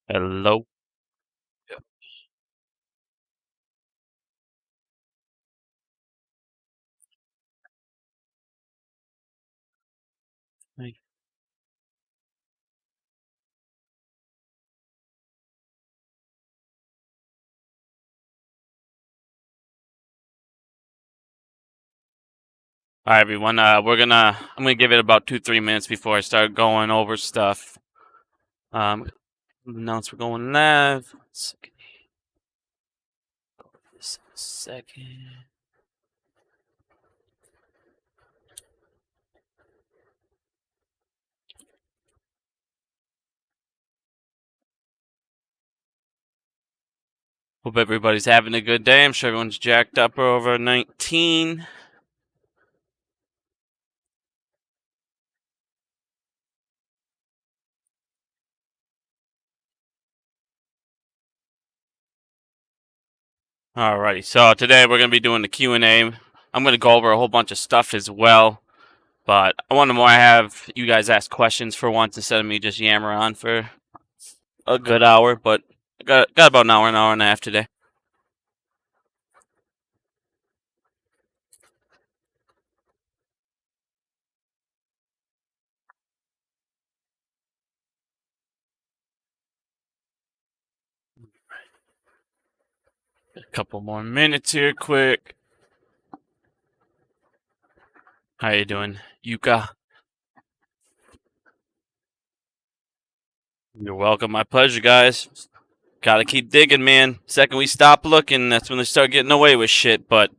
Hello. Hey. All right, everyone. I'm gonna give it about 2-3 minutes before I start going over stuff. Announce we're going live. Second. Hope everybody's having a good day. I'm sure everyone's jacked up over 19. Alrighty, so today we're gonna be doing the Q&A. I'm gonna go over a whole bunch of stuff as well, but I want to have you guys ask questions for once instead of me just yammer on for a good hour. But I got about an hour and a half today. A couple more minutes here, quick. How you doing, Yuka? You're welcome. My pleasure, guys. Gotta keep digging, man. Second we stop looking, that's when they start getting away with shit. But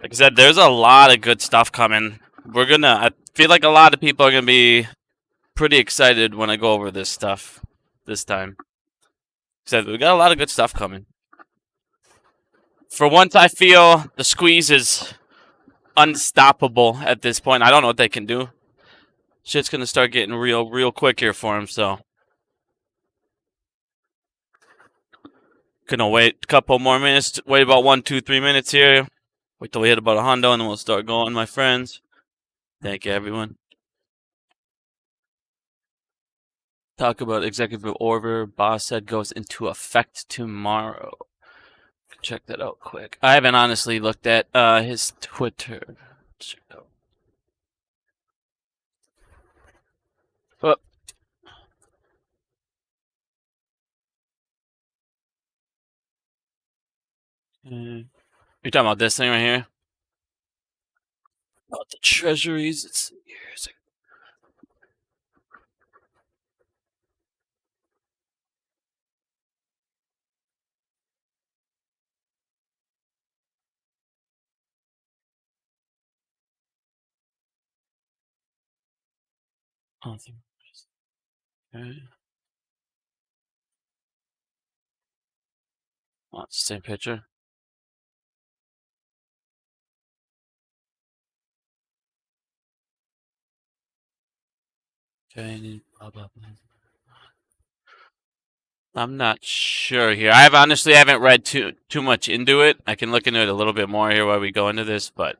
like I said, there's a lot of good stuff coming. I feel like a lot of people are gonna be pretty excited when I go over this stuff this time. Said we got a lot of good stuff coming. For once, I feel the squeeze is unstoppable at this point. I don't know what they can do. Shit's gonna start getting real quick here for him. So gonna wait a couple more minutes. Wait about 1, 2, 3 minutes here. Wait till we hit about 100, and then we'll start going, my friends. Thank you, everyone. Talk about executive order. Boss said goes into effect tomorrow. Check that out quick. I haven't honestly looked at his Twitter. Check out. Oh. You're talking about this thing right here? About the treasuries. Let's see here. Okay. Oh, it's the same picture. Okay, blah, blah, blah. I'm not sure here. I honestly haven't read too much into it. I can look into it a little bit more here while we go into this, but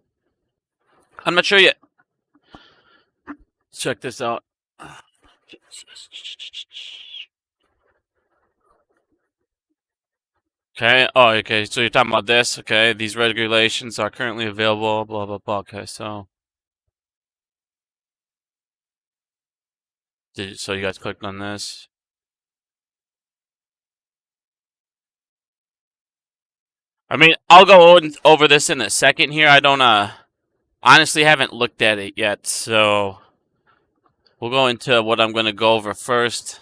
I'm not sure yet. Let's check this out. Okay. Oh, okay. So you're talking about this. Okay. These regulations are currently available. Blah, blah, blah. Okay. So you guys clicked on this. I mean, I'll go over this in a second here. I don't, honestly haven't looked at it yet. So we'll go into what I'm going to go over first.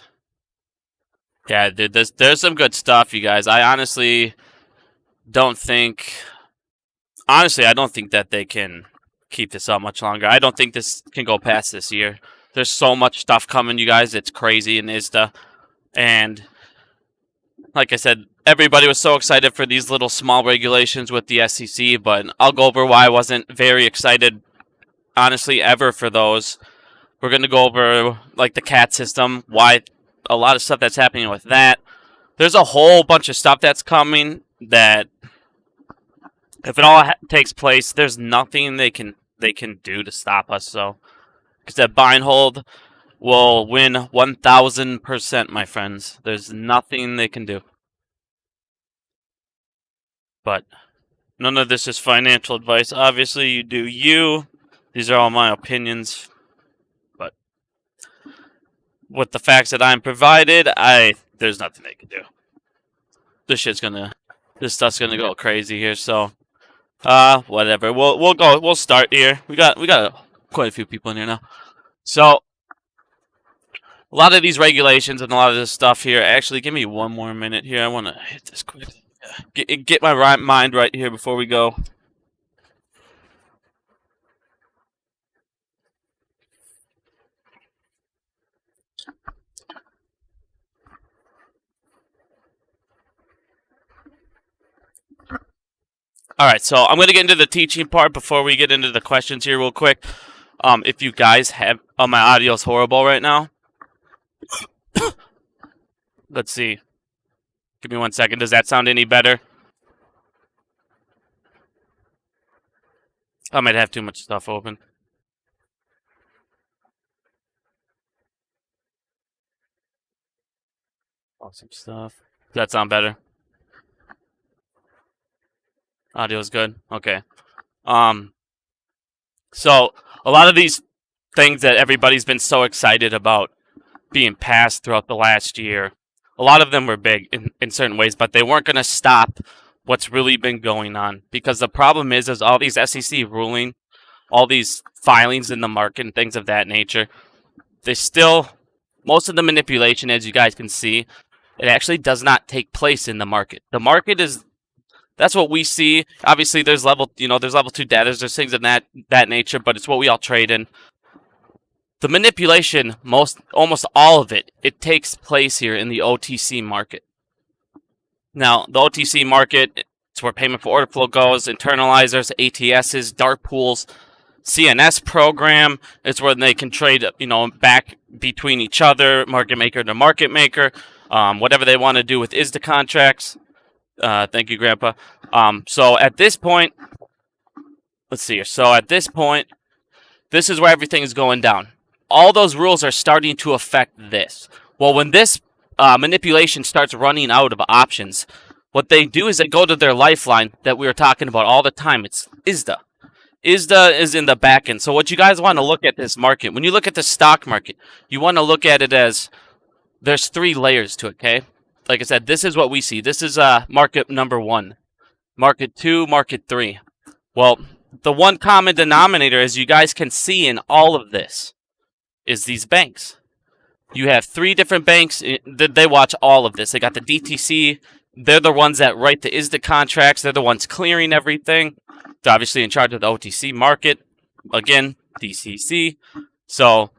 Yeah, dude, there's some good stuff, you guys. I honestly don't think... Honestly, I don't think that they can keep this up much longer. I don't think this can go past this year. There's so much stuff coming, you guys. It's crazy in ISDA. And like I said, everybody was so excited for these little small regulations with the SEC, but I'll go over why I wasn't very excited, honestly, ever for those. We're going to go over, like, the CAT system, why a lot of stuff that's happening with that. There's a whole bunch of stuff that's coming that, if it all takes place, there's nothing they can do to stop us. So, because that buy and hold, will win 1,000%, my friends. There's nothing they can do. But none of this is financial advice. Obviously, you do you. These are all my opinions. But with the facts that I'm provided, there's nothing they can do. This stuff's gonna go crazy here. So, whatever. We'll start here. We got quite a few people in here now. So, a lot of these regulations and a lot of this stuff here. Actually, give me one more minute here. I want to hit this quick. Get my mind right here before we go. All right, so I'm going to get into the teaching part before we get into the questions here real quick. If you guys have... Oh, my audio's horrible right now. Let's see. Give me 1 second. Does that sound any better? I might have too much stuff open. Awesome stuff. Does that sound better? Audio's good? Okay. So, a lot of these things that everybody's been so excited about being passed throughout the last year, a lot of them were big in certain ways, but they weren't going to stop what's really been going on. Because the problem is all these SEC ruling, all these filings in the market and things of that nature, most of the manipulation, as you guys can see, it actually does not take place in the market. The market that's what we see. Obviously, there's level 2 data, there's things of that nature, but it's what we all trade in. The manipulation, almost all of it takes place here in the OTC market. Now, the OTC market, it's where payment for order flow goes, internalizers, ATSs, dark pools, CNS program. It's where they can trade, back between each other, market maker to market maker, whatever they want to do with ISDA contracts. Thank you, Grandpa. So at this point, let's see here. So at this point, this is where everything is going down. All those rules are starting to affect this. Well, when this manipulation starts running out of options, what they do is they go to their lifeline that we were talking about all the time. It's ISDA. ISDA is in the back end. So what you guys want to look at this market, when you look at the stock market, you want to look at it as there's 3 layers to it, okay? Like I said, this is what we see. This is market number 1. Market 2, market 3. Well, the one common denominator, as you guys can see in all of this, is these banks. You have 3 different banks. They watch all of this. They got the DTC. They're the ones that write the ISDA contracts. They're the ones clearing everything. They're obviously in charge of the OTC market. Again, DCC. So,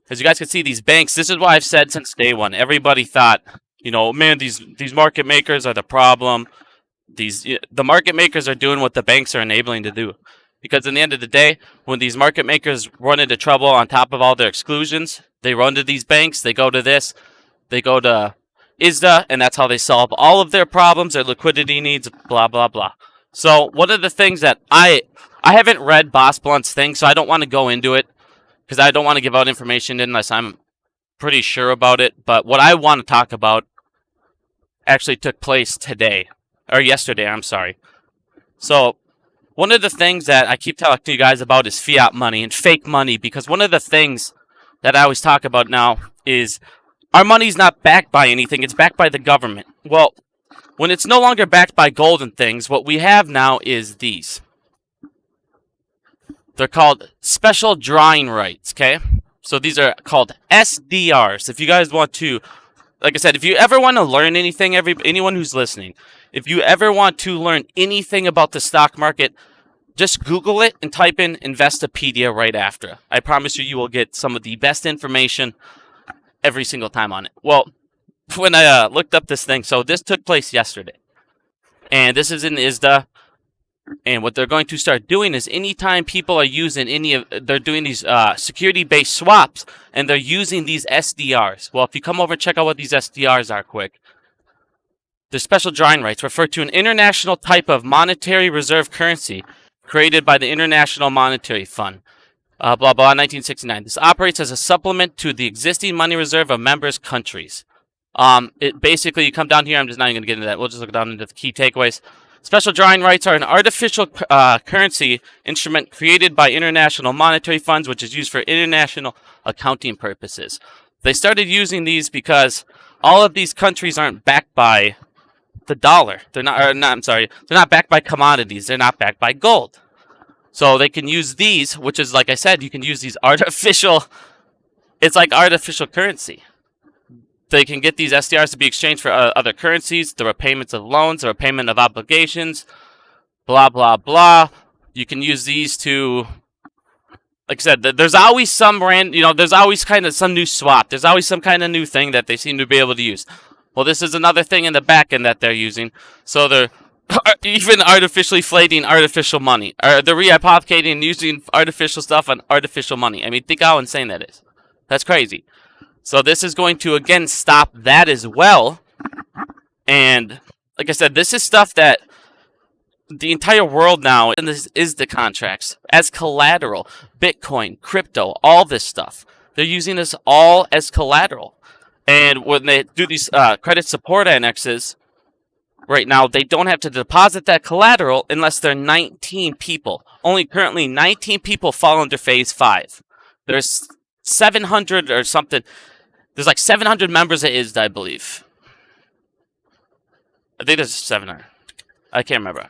as you guys can see, these banks, this is what I've said since day one. Everybody thought, man, these market makers are the problem. The market makers are doing what the banks are enabling to do. Because in the end of the day, when these market makers run into trouble on top of all their exclusions, they run to these banks, they go to this, they go to ISDA, and that's how they solve all of their problems, their liquidity needs, blah, blah, blah. So one of the things that I haven't read Boss Blunt's thing, so I don't want to go into it, because I don't want to give out information unless I'm pretty sure about it. But what I want to talk about actually took place yesterday, I'm sorry. So one of the things that I keep talking to you guys about is fiat money and fake money, because one of the things that I always talk about now is our money's not backed by anything, it's backed by the government. Well, when it's no longer backed by gold and things, what we have now is these. They're called special drawing rights, okay? So these are called SDRs. If you guys want to, like I said, if you ever want to learn anything, anyone who's listening, if you ever want to learn anything about the stock market, just Google it and type in Investopedia right after. I promise you will get some of the best information every single time on it. Well, when I looked up this thing, so this took place yesterday. And this is in ISDA. And what they're going to start doing is anytime people are using they're doing these security-based swaps, and they're using these SDRs. Well, if you come over and check out what these SDRs are quick. The special drawing rights refer to an international type of monetary reserve currency created by the International Monetary Fund. Blah, blah, 1969. This operates as a supplement to the existing money reserve of members' countries. It basically, you come down here, I'm just not even going to get into that. We'll just look down into the key takeaways. Special drawing rights are an artificial currency instrument created by international monetary funds, which is used for international accounting purposes. They started using these because all of these countries aren't backed by the dollar. They're not backed by commodities. They're not backed by gold. So they can use these, which is, like I said, you can use these artificial, it's like artificial currency. They can get these SDRs to be exchanged for other currencies, the repayments of loans, the repayment of obligations, blah, blah, blah. You can use these to, like I said, there's always some there's always kind of some new swap. There's always some kind of new thing that they seem to be able to use. Well, this is another thing in the back end that they're using. So they're even artificially inflating artificial money. Or they're rehypothecating and using artificial stuff on artificial money. I mean, think how insane that is. That's crazy. So this is going to, again, stop that as well. And, like I said, this is stuff that the entire world now is the contracts as collateral. Bitcoin, crypto, all this stuff. They're using this all as collateral. And when they do these credit support annexes, right now, they don't have to deposit that collateral unless they're 19 people. Only currently 19 people fall under Phase 5. There's 700 or something. There's like 700 members at ISDA, I believe. I think there's 700. I can't remember.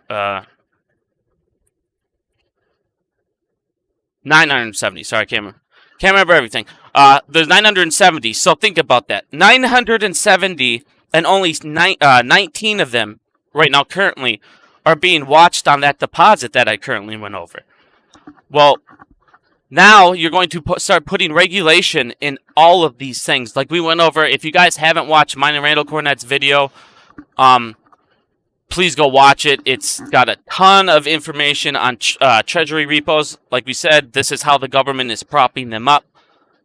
970. Sorry, I can't remember everything. There's 970. So think about that. 970, and only 19 of them right now currently are being watched on that deposit that I currently went over. Well, now you're going to start putting regulation in all of these things. Like we went over, if you guys haven't watched mine and Randall Cornett's video, please go watch it. It's got a ton of information on treasury repos. Like we said, this is how the government is propping them up.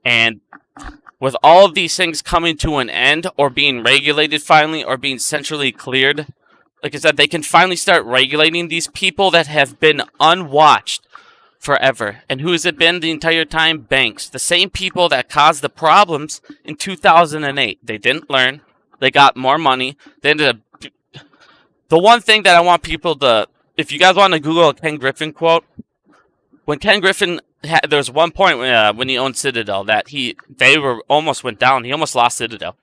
And with all of these things coming to an end or being regulated finally or being centrally cleared, like I said, they can finally start regulating these people that have been unwatched forever. And who has it been the entire time? Banks. The same people that caused the problems in 2008. They didn't learn. They got more money. They ended up... The one thing that I want people to... If you guys want to Google a Ken Griffin quote, when Ken Griffin... There was one point when he owned Citadel that they almost went down. He almost lost Citadel.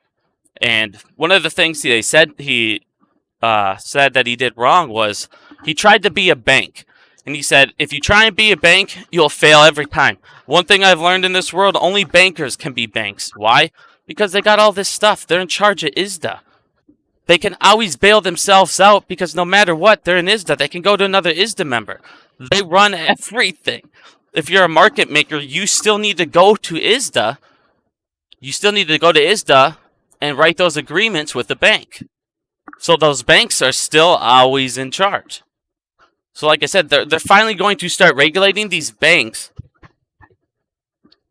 And one of the things he said that he did wrong was he tried to be a bank. And he said, if you try and be a bank, you'll fail every time. One thing I've learned in this world, only bankers can be banks. Why? Because they got all this stuff. They're in charge of ISDA. They can always bail themselves out because no matter what, they're in ISDA. They can go to another ISDA member. They run everything. If you're a market maker, you still need to go to ISDA. You still need to go to ISDA and write those agreements with the bank. So those banks are still always in charge. So like I said, they're finally going to start regulating these banks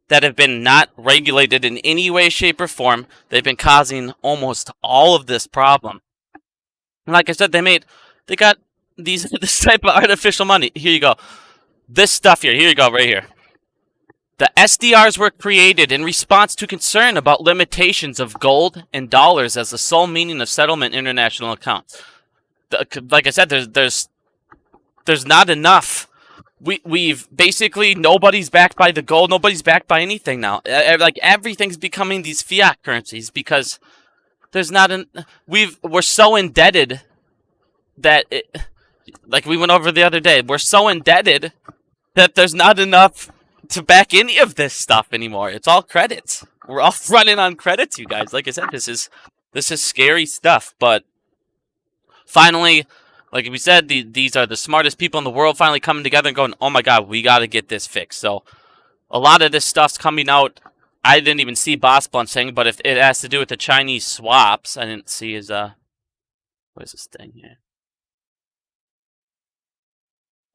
that have been not regulated in any way, shape, or form. They've been causing almost all of this problem. And like I said, they got this type of artificial money. Here you go. This stuff here you go, right here. The SDRs were created in response to concern about limitations of gold and dollars as the sole meaning of settlement international accounts. Like I said, there's not enough. We've basically, nobody's backed by the gold, nobody's backed by anything now. Like everything's becoming these fiat currencies because there's not we're so indebted that like we went over the other day, we're so indebted that there's not enough to back any of this stuff anymore. It's all credits. We're all running on credits, you guys. Like I said, this is scary stuff. But finally, like we said, these are the smartest people in the world finally coming together and going, oh my god, we got to get this fixed. So a lot of this stuff's coming out. I didn't even see Boss Blunt saying, but if it has to do with the Chinese swaps, I didn't see his, what is this thing here?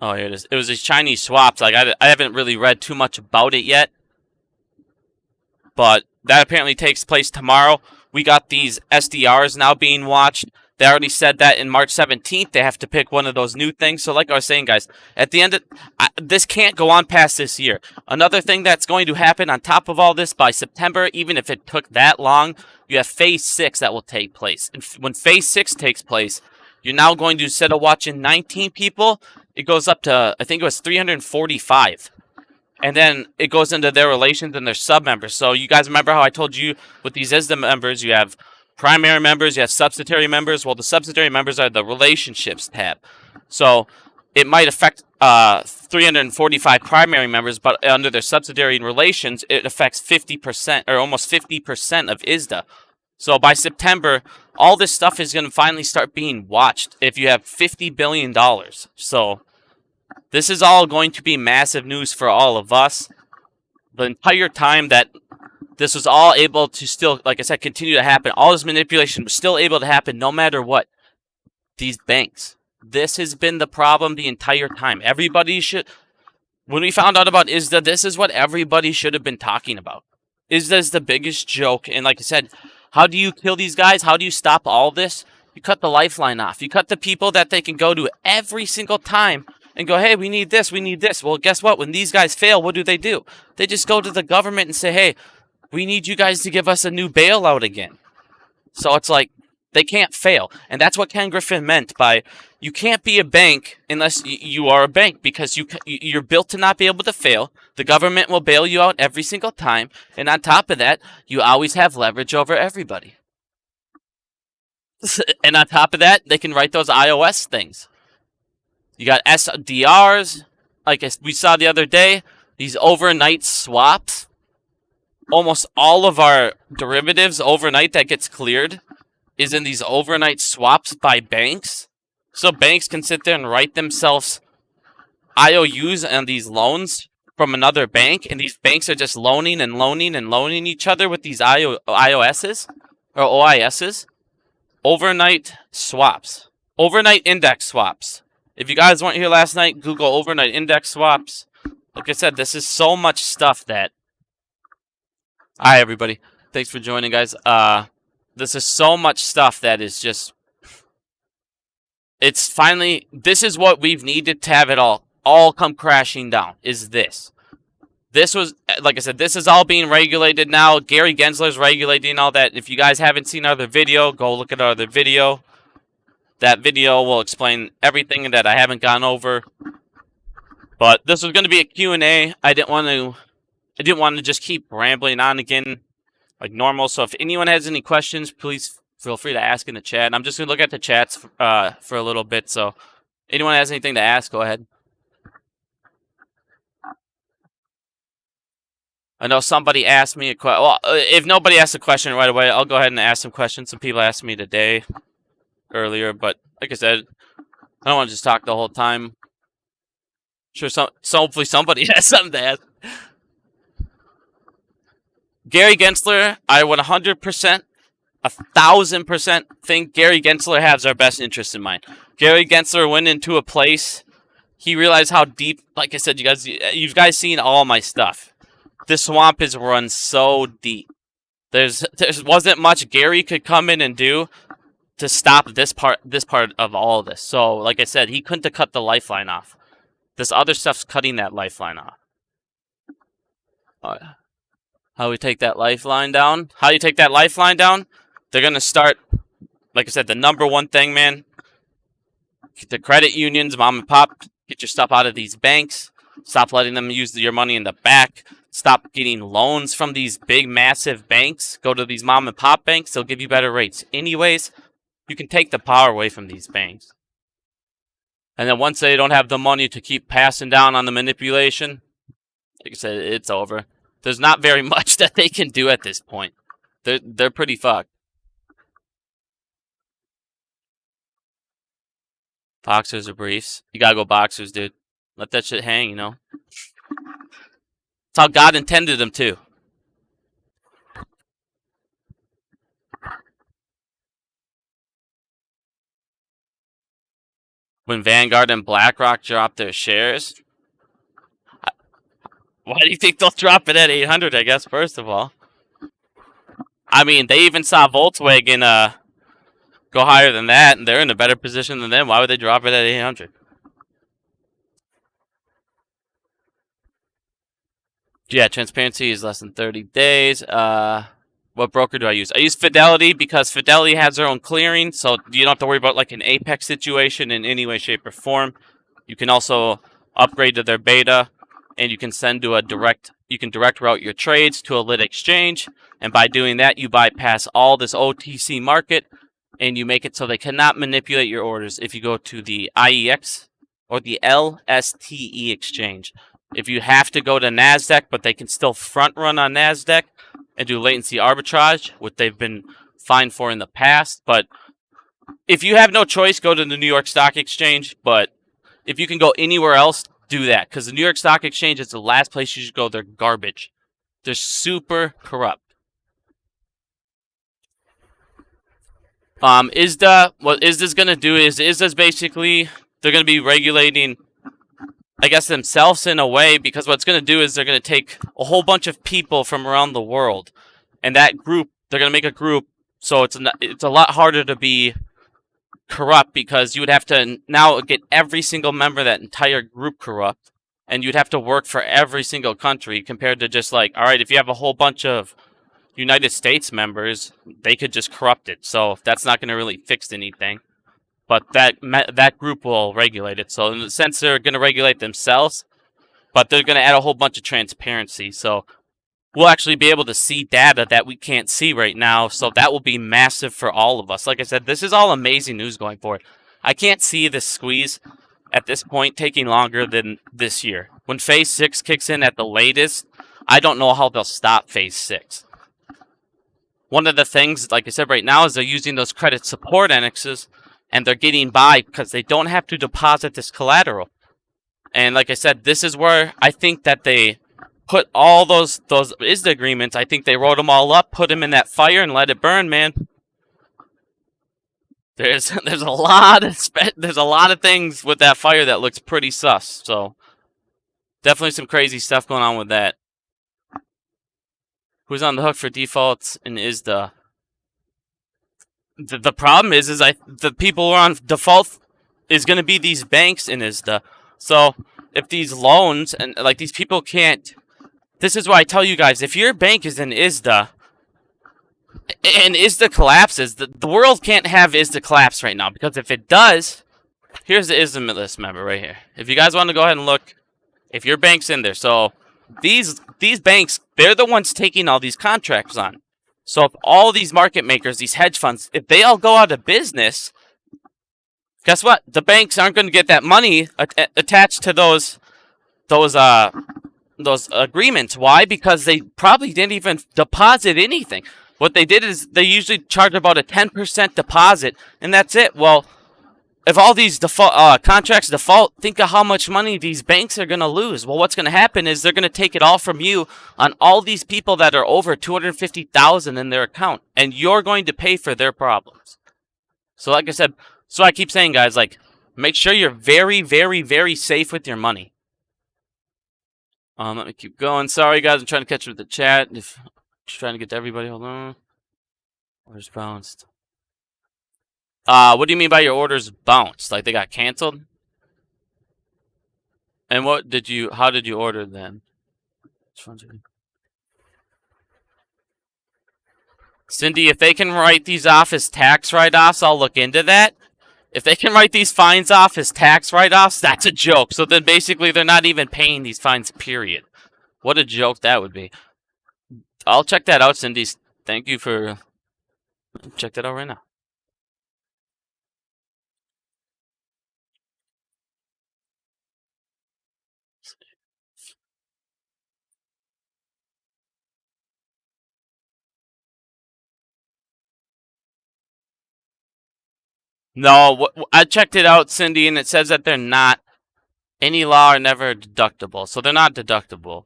Oh, here it is. It was these Chinese swaps. Like I haven't really read too much about it yet. But that apparently takes place tomorrow. We got these SDRs now being watched. They already said that in March 17th they have to pick one of those new things. So like I was saying, guys, at the end of this can't go on past this year. Another thing that's going to happen on top of all this by September, even if it took that long, you have Phase 6 that will take place. And when Phase 6 takes place, you're now going to, instead of watching 19 people, it goes up to, I think it was 345. And then it goes into their relations and their sub-members. So you guys remember how I told you with these ISDA members, you have primary members, you have subsidiary members. Well, the subsidiary members are the relationships tab. So it might affect 345 primary members, but under their subsidiary relations, it affects 50% or almost 50% of ISDA. So by September, all this stuff is going to finally start being watched if you have $50 billion. So this is all going to be massive news for all of us. The entire time that this was all able to still, like I said, continue to happen, all this manipulation was still able to happen no matter what. These banks. This has been the problem the entire time. Everybody should... When we found out about ISDA, this is what everybody should have been talking about. ISDA is the biggest joke. And like I said, how do you kill these guys? How do you stop all this? You cut the lifeline off. You cut the people that they can go to every single time and go, hey, we need this, we need this. Well, guess what? When these guys fail, what do? They just go to the government and say, hey, we need you guys to give us a new bailout again. So it's like, they can't fail. And that's what Ken Griffin meant by, you can't be a bank unless you are a bank, because you're built to not be able to fail. The government will bail you out every single time. And on top of that, you always have leverage over everybody. And on top of that, they can write those iOS things. You got SDRs, like we saw the other day, these overnight swaps. Almost all of our derivatives overnight that gets cleared is in these overnight swaps by banks. So banks can sit there and write themselves IOUs on these loans from another bank, and these banks are just loaning and loaning and loaning each other with these IOSs or OISs. Overnight swaps. Overnight index swaps. If you guys weren't here last night, Google overnight index swaps. Like I said, this is so much stuff that... Hi, everybody. Thanks for joining, guys. This is so much stuff that is just... It's finally... This is what we've needed to have it all come crashing down, is this. This was, like I said, this is all being regulated now. Gary Gensler's regulating all that. If you guys haven't seen our other video, go look at our other video. That video will explain everything that I haven't gone over. But this was going to be a Q&A. I didn't want to just keep rambling on again like normal. So if anyone has any questions, please feel free to ask in the chat. I'm just going to look at the chats for a little bit. So anyone has anything to ask, go ahead. I know somebody asked me a question. Well, if nobody asks a question right away, I'll go ahead and ask some questions. Some people asked me today, earlier, but like I said, I don't want to just talk the whole time. Sure, so hopefully somebody has something to ask. Gary Gensler, I would 100%, 1,000% think Gary Gensler has our best interest in mind. Gary Gensler went into a place, he realized how deep, like I said, you guys seen all my stuff. This swamp is run so deep. There wasn't much Gary could come in and do to stop this part of all of this. So, like I said, he couldn't have cut the lifeline off. This other stuff's cutting that lifeline off. How we take that lifeline down? How you take that lifeline down? They're gonna start, like I said, the number one thing, man. Get the credit unions, mom and pop, get your stuff out of these banks. Stop letting them use your money in the back. Stop getting loans from these big, massive banks. Go to these mom and pop banks. They'll give you better rates. Anyways, you can take the power away from these banks. And then once they don't have the money to keep passing down on the manipulation, like I said, it's over. There's not very much that they can do at this point. They're pretty fucked. Boxers or briefs? You gotta go boxers, dude. Let that shit hang, you know? It's how God intended them to. When Vanguard and BlackRock drop their shares, why do you think they'll drop it at 800, I guess, first of all? I mean, they even saw Volkswagen go higher than that, and they're in a better position than them. Why would they drop it at 800? Yeah, transparency is less than 30 days. What broker do I use? I use Fidelity because Fidelity has their own clearing, so you don't have to worry about like an Apex situation in any way, shape, or form. You can also upgrade to their beta, and you can send to a direct. You can direct route your trades to a lit exchange, and by doing that, you bypass all this OTC market, and you make it so they cannot manipulate your orders if you go to the IEX or the LSTE exchange. If you have to go to NASDAQ, but they can still front run on NASDAQ and do latency arbitrage, which they've been fined for in the past. But if you have no choice, go to the New York Stock Exchange. But if you can go anywhere else, do that. Because the New York Stock Exchange is the last place you should go. They're garbage. They're super corrupt. What ISDA's going to do is ISDA's basically, they're going to be regulating, I guess, themselves in a way, because what it's going to do is they're going to take a whole bunch of people from around the world, and that group, they're going to make a group, so it's a lot harder to be corrupt, because you would have to now get every single member of that entire group corrupt, and you'd have to work for every single country, compared to just like, all right, if you have a whole bunch of United States members, they could just corrupt it, so that's not going to really fix anything. But that group will regulate it. So in the sense, they're going to regulate themselves, but they're going to add a whole bunch of transparency. So we'll actually be able to see data that we can't see right now. So that will be massive for all of us. Like I said, this is all amazing news going forward. I can't see this squeeze at this point taking longer than this year. When Phase 6 kicks in at the latest, I don't know how they'll stop Phase 6. One of the things, like I said right now, is they're using those credit support annexes, and they're getting by because they don't have to deposit this collateral. And like I said, this is where I think that they put all those ISDA agreements. I think they wrote them all up, put them in that fire, and let it burn, man. There's a lot of things with that fire that looks pretty sus. So definitely some crazy stuff going on with that. Who's on the hook for defaults in ISDA? The problem is the people who are on default is going to be these banks in ISDA. So if these loans and like these people can't, this is why I tell you guys, if your bank is in ISDA and ISDA collapses, the world can't have ISDA collapse right now, because if it does, here's the ISDA list member right here. If you guys want to go ahead and look, if your bank's in there, so these banks, they're the ones taking all these contracts on. So if all these market makers, these hedge funds, if they all go out of business, guess what? The banks aren't going to get that money attached to those agreements. Why? Because they probably didn't even deposit anything. What they did is they usually charge about a 10% deposit, and that's it. Well, if all these contracts default, think of how much money these banks are going to lose. Well, what's going to happen is they're going to take it all from you on all these people that are over $250,000 in their account, and you're going to pay for their problems. So like I said, so I keep saying, guys, like, make sure you're very, very, very safe with your money. Let me keep going. Sorry, guys, I'm trying to catch up with the chat. Just trying to get to everybody. Hold on. Orders bounced. What do you mean by your orders bounced? Like they got canceled? And how did you order then? Cindy, if they can write these off as tax write-offs, I'll look into that. If they can write these fines off as tax write-offs, that's a joke. So then basically they're not even paying these fines, period. What a joke that would be. I'll check that out, Cindy. Thank you for... Check that out right now. No, I checked it out, Cindy, and it says that they're not. Any law are never deductible, so they're not deductible.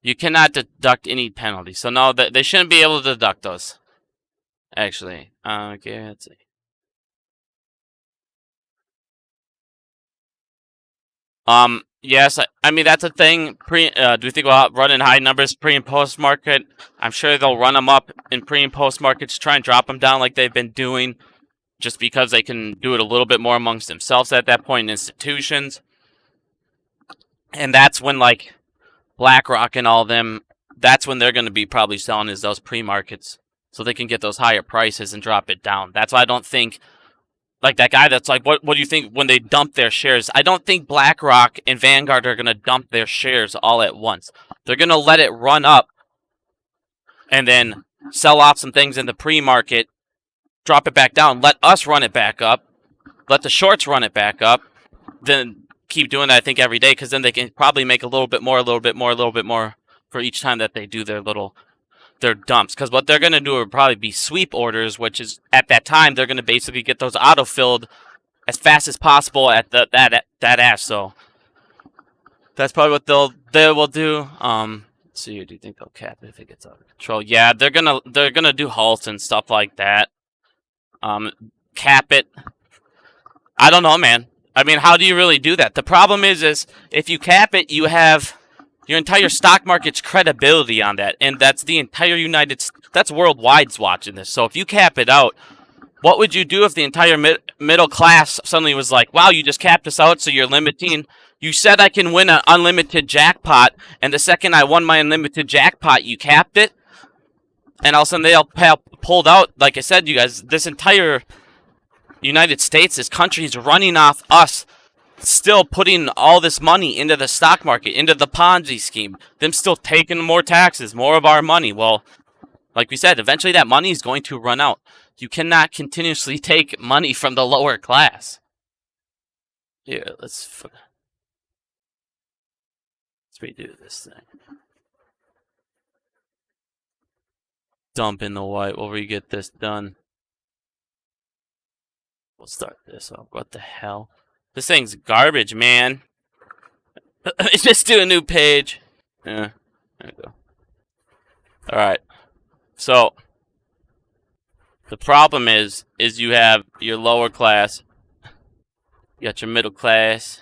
You cannot deduct any penalty, so no, they shouldn't be able to deduct those. Actually, okay, let's see. Yes, I mean that's a thing. Do we think about running high numbers pre and post market? I'm sure they'll run them up in pre and post markets, try and drop them down like they've been doing. just because they can do it a little bit more amongst themselves at that point in institutions. And that's when, like, BlackRock and all them, that's when they're going to be probably selling is those pre-markets, so they can get those higher prices and drop it down. That's why I don't think, like that guy that's like, what do you think when they dump their shares? I don't think BlackRock and Vanguard are going to dump their shares all at once. They're going to let it run up and then sell off some things in the pre-market, drop it back down, let us run it back up, let the shorts run it back up, then keep doing that, I think, every day, because then they can probably make a little bit more for each time that they do their dumps. Because what they're going to do will probably be sweep orders, which is, at that time, they're going to basically get those auto-filled as fast as possible at that ass. So that's probably what they will do. Let's see here. Do you think they'll cap it if it gets out of control? Yeah, they're gonna do halts and stuff like that. Cap it. I don't know, man. I mean, how do you really do that? The problem is if you cap it, you have your entire stock market's credibility on that, and that's the entire that's worldwide's watching this. So if you cap it out, what would you do if the entire middle class suddenly was like, wow, you just capped us out, so you're limiting. You said I can win an unlimited jackpot, and the second I won my unlimited jackpot, you capped it, and all of a sudden they all pulled out. Like I said, you guys, this entire United States, this country is running off us still putting all this money into the stock market, into the Ponzi scheme, them still taking more taxes, more of our money. Well, like we said, eventually that money is going to run out. You cannot continuously take money from the lower class. Here, let's redo this thing. Dump in the white while we get this done. We'll start this off. What the hell? This thing's garbage, man. Just do a new page. Yeah, there we go. Alright. So, the problem is you have your lower class. You got your middle class.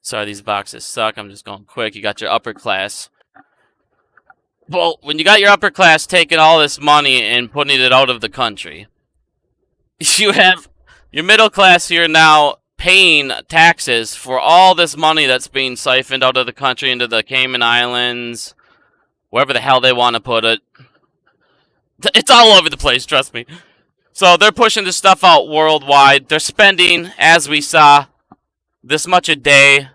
Sorry, these boxes suck. I'm just going quick. You got your upper class. Well, when you got your upper class taking all this money and putting it out of the country, you have your middle class here now paying taxes for all this money that's being siphoned out of the country into the Cayman Islands, wherever the hell they want to put it. It's all over the place, trust me. So they're pushing this stuff out worldwide. They're spending, as we saw, this much a day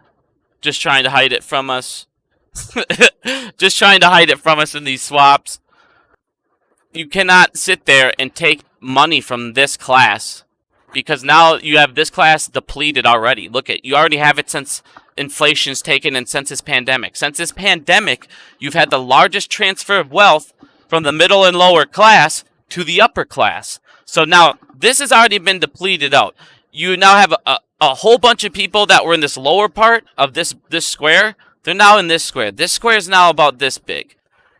just trying to hide it from us. Just trying to hide it from us in these swaps. You cannot sit there and take money from this class, because now you have this class depleted already. Look at, you already have it since inflation's taken and since this pandemic. Since this pandemic, you've had the largest transfer of wealth from the middle and lower class to the upper class. So now this has already been depleted out. You now have a whole bunch of people that were in this lower part of this square. They're now in this square. This square is now about this big.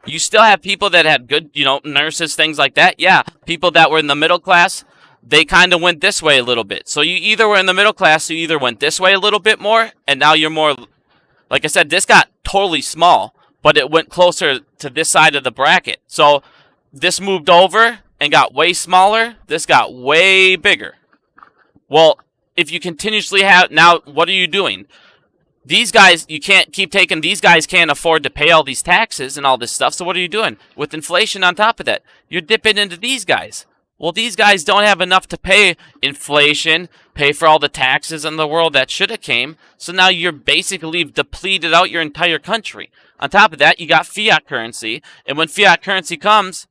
You still have people that had good, nurses, things like that. Yeah, people that were in the middle class, they kind of went this way a little bit. So you either were in the middle class, you either went this way a little bit more, and now you're more, like I said, this got totally small, but it went closer to this side of the bracket. So this moved over and got way smaller. This got way bigger. Well, if you continuously have, now what are you doing? These guys, you can't keep taking, these guys can't afford to pay all these taxes and all this stuff, so what are you doing? With inflation on top of that, you're dipping into these guys. Well, these guys don't have enough to pay inflation, pay for all the taxes in the world that should have came, so now you're basically depleted out your entire country. On top of that, you got fiat currency, and when fiat currency comes,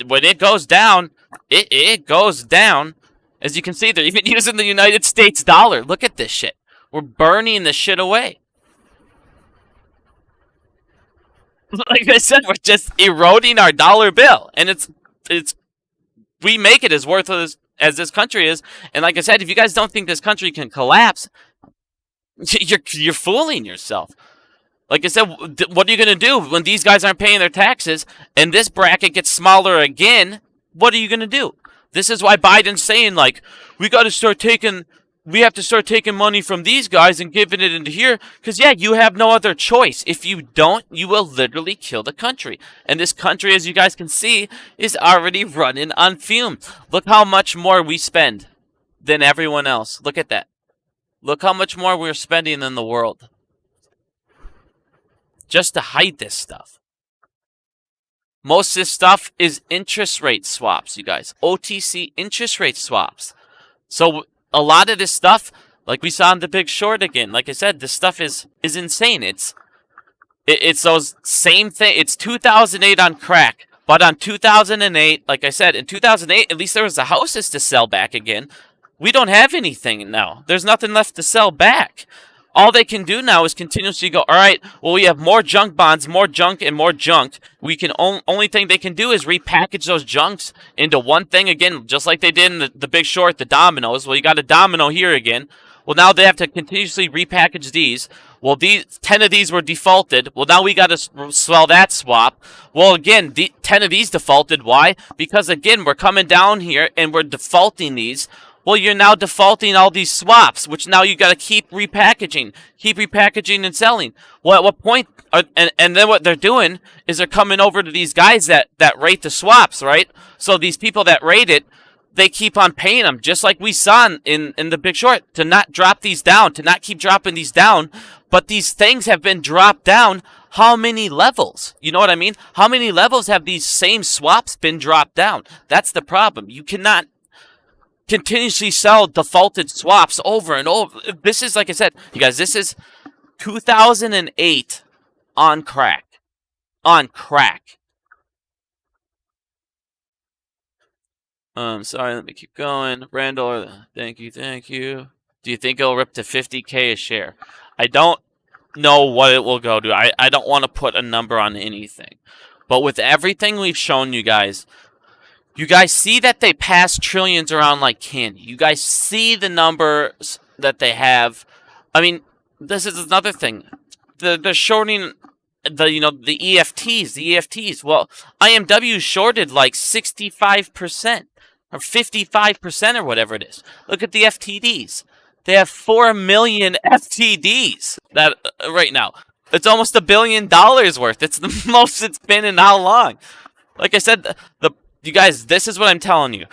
when it goes down, it goes down. As you can see, they're even using the United States dollar. Look at this shit. We're burning this shit away. Like I said, we're just eroding our dollar bill. And we make it as worthless as this country is. And like I said, if you guys don't think this country can collapse, you're fooling yourself. Like I said, what are you going to do when these guys aren't paying their taxes and this bracket gets smaller again? What are you going to do? This is why Biden's saying, like, we got to start taking we have to start taking money from these guys and giving it into here. Because, yeah, you have no other choice. If you don't, you will literally kill the country. And this country, as you guys can see, is already running on fumes. Look how much more we spend than everyone else. Look at that. Look how much more we're spending than the world. Just to hide this stuff. Most of this stuff is interest rate swaps, you guys. OTC interest rate swaps. So a lot of this stuff, like we saw in The Big Short again, like I said, this stuff is insane. It's those same thing. It's 2008 on crack. But on 2008, like I said, in 2008, at least there was the houses to sell back again. We don't have anything now. There's nothing left to sell back. All they can do now is continuously go, all right, well, we have more junk bonds, more junk, and more junk. We can only thing they can do is repackage those junks into one thing again, just like they did in the Big Short, the dominoes. Well, you got a domino here again. Well, now they have to continuously repackage these. Well, 10 of these were defaulted. Well, now we got to sell that swap. Well, again, 10 of these defaulted. Why? Because, again, we're coming down here and we're defaulting these. Well, you're now defaulting all these swaps, which now you got to keep repackaging and selling. Well, at what point? And then what they're doing is they're coming over to these guys that rate the swaps, right? So these people that rate it, they keep on paying them, just like we saw in The Big Short, to not drop these down, to not keep dropping these down. But these things have been dropped down how many levels? You know what I mean? How many levels have these same swaps been dropped down? That's the problem. You cannot continuously sell defaulted swaps over and over. This is, like I said, you guys, this is 2008 on crack. On crack. Sorry, let me keep going. Randall, thank you. Do you think it'll rip to 50K a share? I don't know what it will go to. I don't want to put a number on anything. But with everything we've shown you guys see that they pass trillions around like candy. You guys see the numbers that they have. I mean, this is another thing. They're shorting the EFTs. Well, IMW shorted like 65% or 55% or whatever it is. Look at the FTDs. They have 4 million FTDs that right now. It's almost $1 billion worth. It's the most it's been in how long? Like I said, you guys, this is what I'm telling you.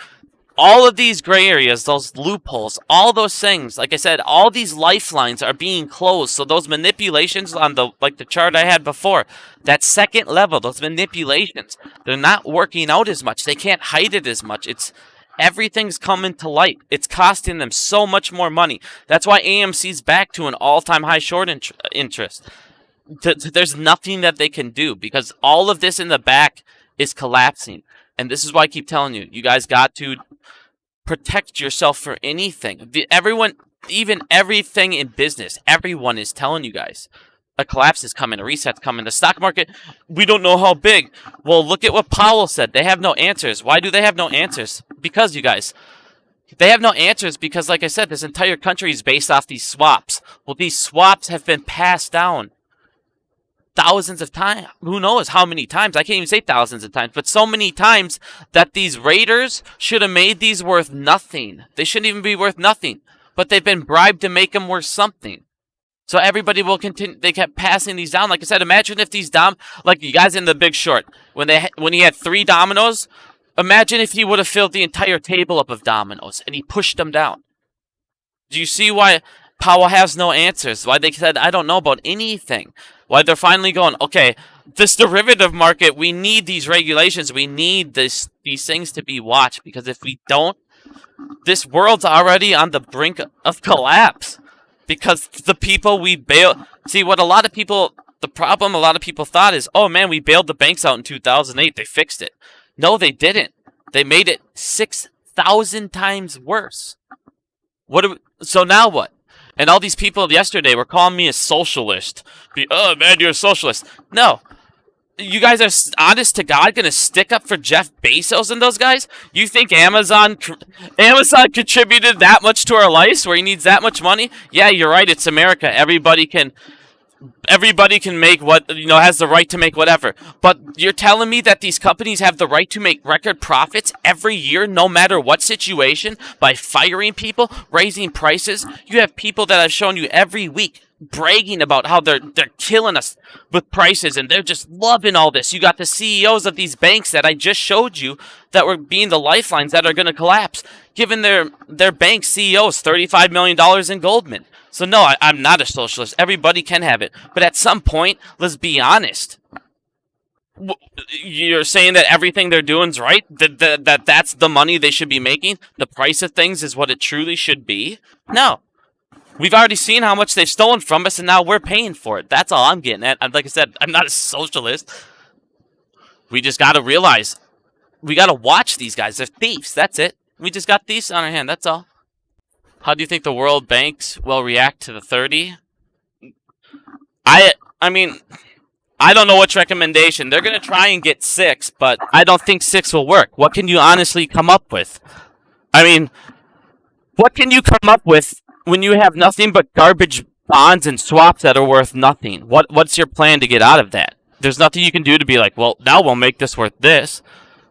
All of these gray areas, those loopholes, all those things, like I said, all these lifelines are being closed. So those manipulations on the chart I had before, that second level, those manipulations, they're not working out as much. They can't hide it as much. Everything's coming to light. It's costing them so much more money. That's why AMC's back to an all-time high short interest. There's nothing that they can do because all of this in the back is collapsing. And this is why I keep telling you, you guys got to protect yourself for anything. Everyone, even everything in business, everyone is telling you guys, a collapse is coming, a reset's coming. The stock market, we don't know how big. Well, look at what Powell said. They have no answers. Why do they have no answers? Because, you guys, they have no answers because, like I said, this entire country is based off these swaps. Well, these swaps have been passed down thousands of times. Who knows how many times? I can't even say thousands of times, but so many times that these raiders should have made these worth nothing. They shouldn't even be worth nothing, but they've been bribed to make them worth something. So everybody will continue. They kept passing these down. Like I said, imagine if these like you guys in The Big Short, when he had 3 dominoes, imagine if he would have filled the entire table up of dominoes and he pushed them down. Do you see why Powell has no answers? Why they said, I don't know about anything. Why they're finally going, okay, this derivative market, we need these regulations. We need these things to be watched because if we don't, this world's already on the brink of collapse because the people we bail. See, what a lot of people thought is, oh man, we bailed the banks out in 2008. They fixed it. No, they didn't. They made it 6,000 times worse. So now what? And all these people yesterday were calling me a socialist. Oh, man, you're a socialist. No. You guys are, honest to God, going to stick up for Jeff Bezos and those guys? You think Amazon contributed that much to our lives where he needs that much money? Yeah, you're right. It's America. Everybody can everybody can make what, has the right to make whatever. But you're telling me that these companies have the right to make record profits every year, no matter what situation, by firing people, raising prices? You have people that I've shown you every week bragging about how they're killing us with prices, and they're just loving all this. You got the CEOs of these banks that I just showed you that were being the lifelines that are going to collapse, giving their bank CEOs $35 million in Goldman. So no, I'm not a socialist. Everybody can have it. But at some point, let's be honest. You're saying that everything they're doing is right? That's the money they should be making? The price of things is what it truly should be? No. We've already seen how much they've stolen from us, and now we're paying for it. That's all I'm getting at. Like I said, I'm not a socialist. We just got to realize, we got to watch these guys. They're thieves. That's it. We just got thieves on our hand. That's all. How do you think the world banks will react to the 30? I mean, I don't know which recommendation. They're going to try and get 6, but I don't think 6 will work. What can you honestly come up with? I mean, what can you come up with when you have nothing but garbage bonds and swaps that are worth nothing? What's your plan to get out of that? There's nothing you can do to be like, well, now we'll make this worth this.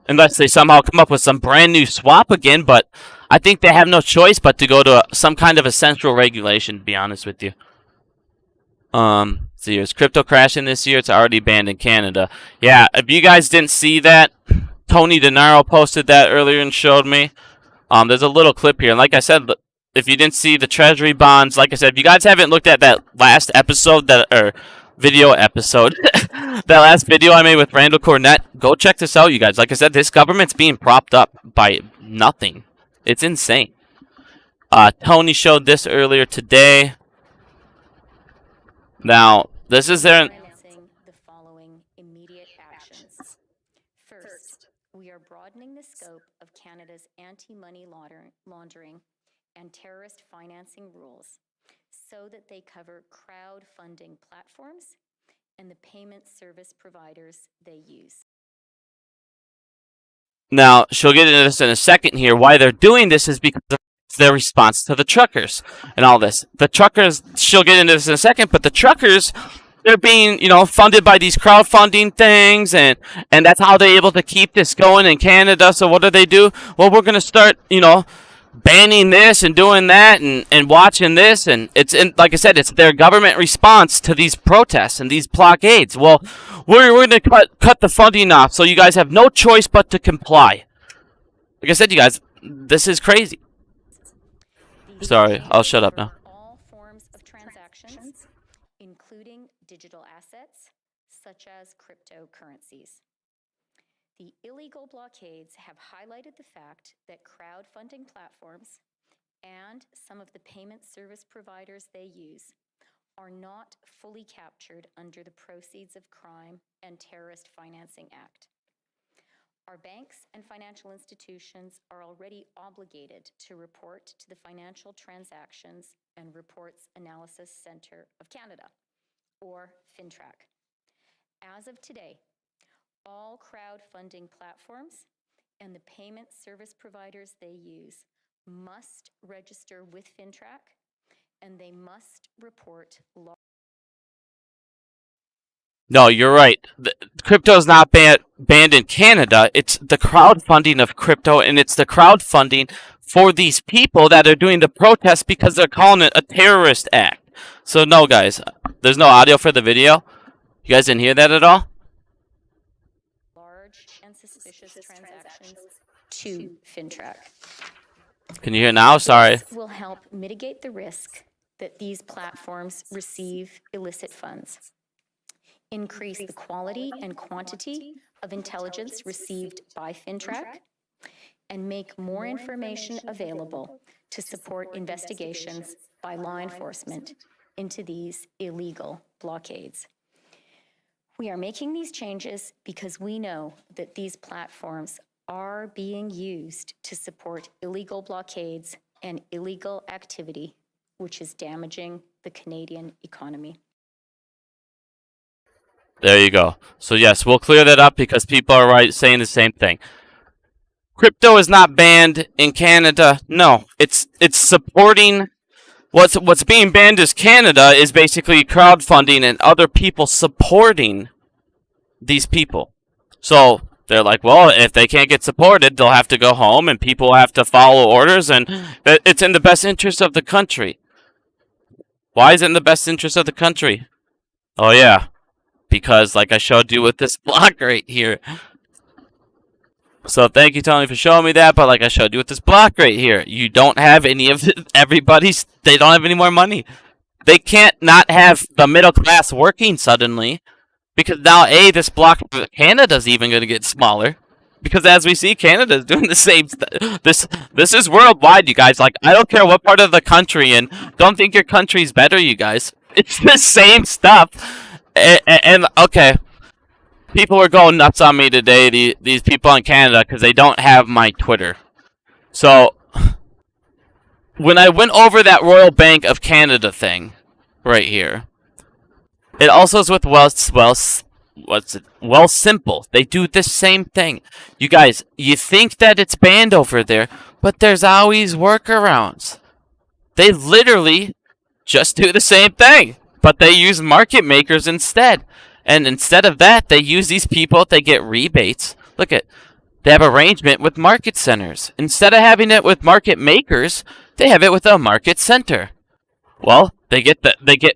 Unless they somehow come up with some brand new swap again, but I think they have no choice but to go to some kind of a central regulation, to be honest with you. See, is crypto crashing this year? It's already banned in Canada. Yeah, if you guys didn't see that, Tony DeNaro posted that earlier and showed me. There's a little clip here. And like I said, if you didn't see the treasury bonds, like I said, if you guys haven't looked at that last episode, video episode, that last video I made with Randall Cornett, go check this out, you guys. Like I said, this government's being propped up by nothing. It's insane. Tony showed this earlier today. Now, this is their... The following immediate actions. First, we are broadening the scope of Canada's anti-money laundering and terrorist financing rules so that they cover crowdfunding platforms and the payment service providers they use. Now, she'll get into this in a second here. Why they're doing this is because of their response to the truckers and all this. The truckers, she'll get into this in a second, but the truckers, they're being, funded by these crowdfunding things, and that's how they're able to keep this going in Canada. So what do? Well, we're going to start, banning this and doing that and watching this, and like I said, it's their government response to these protests and these blockades. Well, we're going to cut the funding off, so you guys have no choice but to comply. Like I said, you guys, this is crazy. Sorry, I'll shut up now. All forms of transactions, including digital assets, such as cryptocurrencies. The illegal blockades have highlighted the fact that crowdfunding platforms and some of the payment service providers they use are not fully captured under the Proceeds of Crime and Terrorist Financing Act. Our banks and financial institutions are already obligated to report to the Financial Transactions and Reports Analysis Centre of Canada, or FINTRAC. As of today, all crowdfunding platforms and the payment service providers they use must register with FINTRAC, and they must report law. No, you're right. Crypto is not banned in Canada. It's the crowdfunding of crypto, and it's the crowdfunding for these people that are doing the protest because they're calling it a terrorist act. So no, guys, there's no audio for the video. You guys didn't hear that at all? Large and suspicious transactions to FINTRAC. Can you hear now? Sorry. This will help mitigate the risk that these platforms receive illicit funds, increase the quality and quantity of intelligence received by FINTRAC, and make more information available to support investigations by law enforcement into these illegal blockades. We are making these changes because we know that these platforms are being used to support illegal blockades and illegal activity, which is damaging the Canadian economy. There you go. So yes, we'll clear that up because people are saying the same thing. Crypto is not banned in Canada. No, it's supporting What's being banned is Canada is basically crowdfunding and other people supporting these people. So they're like, well, if they can't get supported, they'll have to go home and people will have to follow orders, and it's in the best interest of the country. Why is it in the best interest of the country? Oh yeah, because like I showed you with this block right here. So thank you, Tony, for showing me that. But like I showed you with this block right here, you don't have any of everybody's. They don't have any more money. They can't not have the middle class working suddenly, because now this block of Canada's even going to get smaller. Because as we see, Canada's doing the same. This is worldwide, you guys. Like, I don't care what part of the country, and don't think your country's better, you guys. It's the same stuff. And okay. People were going nuts on me today, these people in Canada, because they don't have my Twitter. So, when I went over that Royal Bank of Canada thing, right here, it also is with Wealthsimple. They do the same thing. You guys, you think that it's banned over there, but there's always workarounds. They literally just do the same thing, but they use market makers instead. And instead of that, they use these people, they get rebates. Look at, they have arrangement with market centers. Instead of having it with market makers, they have it with a market center. Well, they get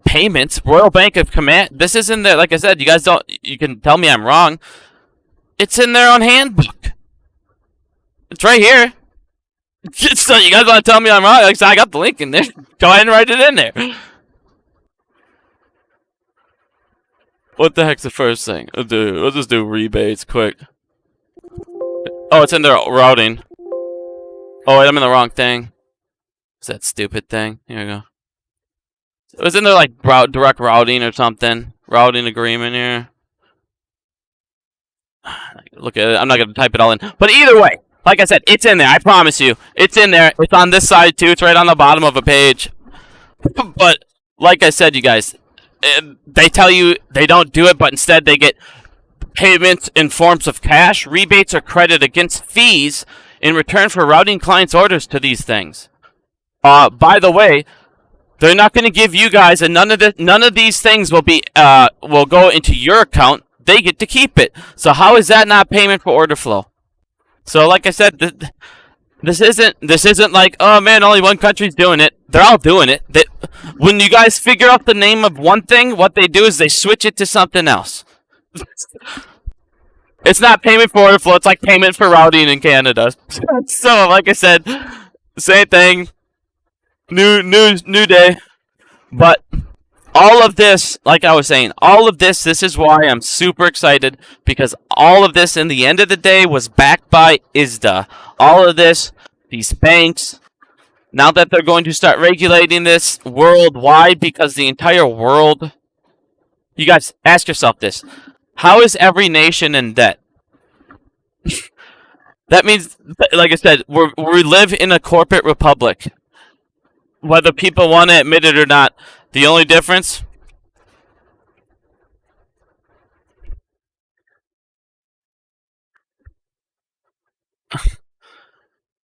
payments. Royal Bank of Command, this is in there, like I said, you can tell me I'm wrong. It's in their own handbook. It's right here. So you guys want to tell me I'm wrong? Like I said, I got the link in there. Go ahead and write it in there. What the heck's the first thing? We'll just do rebates quick. Oh, it's in their routing. Oh, wait, I'm in the wrong thing. It's that stupid thing. Here we go. It was in there like direct routing or something. Routing agreement here. Look at it. I'm not going to type it all in. But either way, like I said, it's in there. I promise you. It's in there. It's on this side too. It's right on the bottom of a page. But like I said, you guys, they tell you they don't do it, but instead they get payments in forms of cash, rebates, or credit against fees in return for routing clients' orders to these things. By the way, they're not going to give you guys, and none of these things will go into your account. They get to keep it. So how is that not payment for order flow? So like I said, this isn't like, oh man, only one country's doing it. They're all doing it. When you guys figure out the name of one thing, what they do is they switch it to something else. It's not payment for order flow. It's like payment for routing in Canada. So like I said, same thing. New day. But all of this, like I was saying, all of this is why I'm super excited, because all of this, in the end of the day, was backed by ISDA. All of this, these banks, now that they're going to start regulating this worldwide, because the entire world... You guys, ask yourself this. How is every nation in debt? That means, like I said, we live in a corporate republic. Whether people want to admit it or not, the only difference...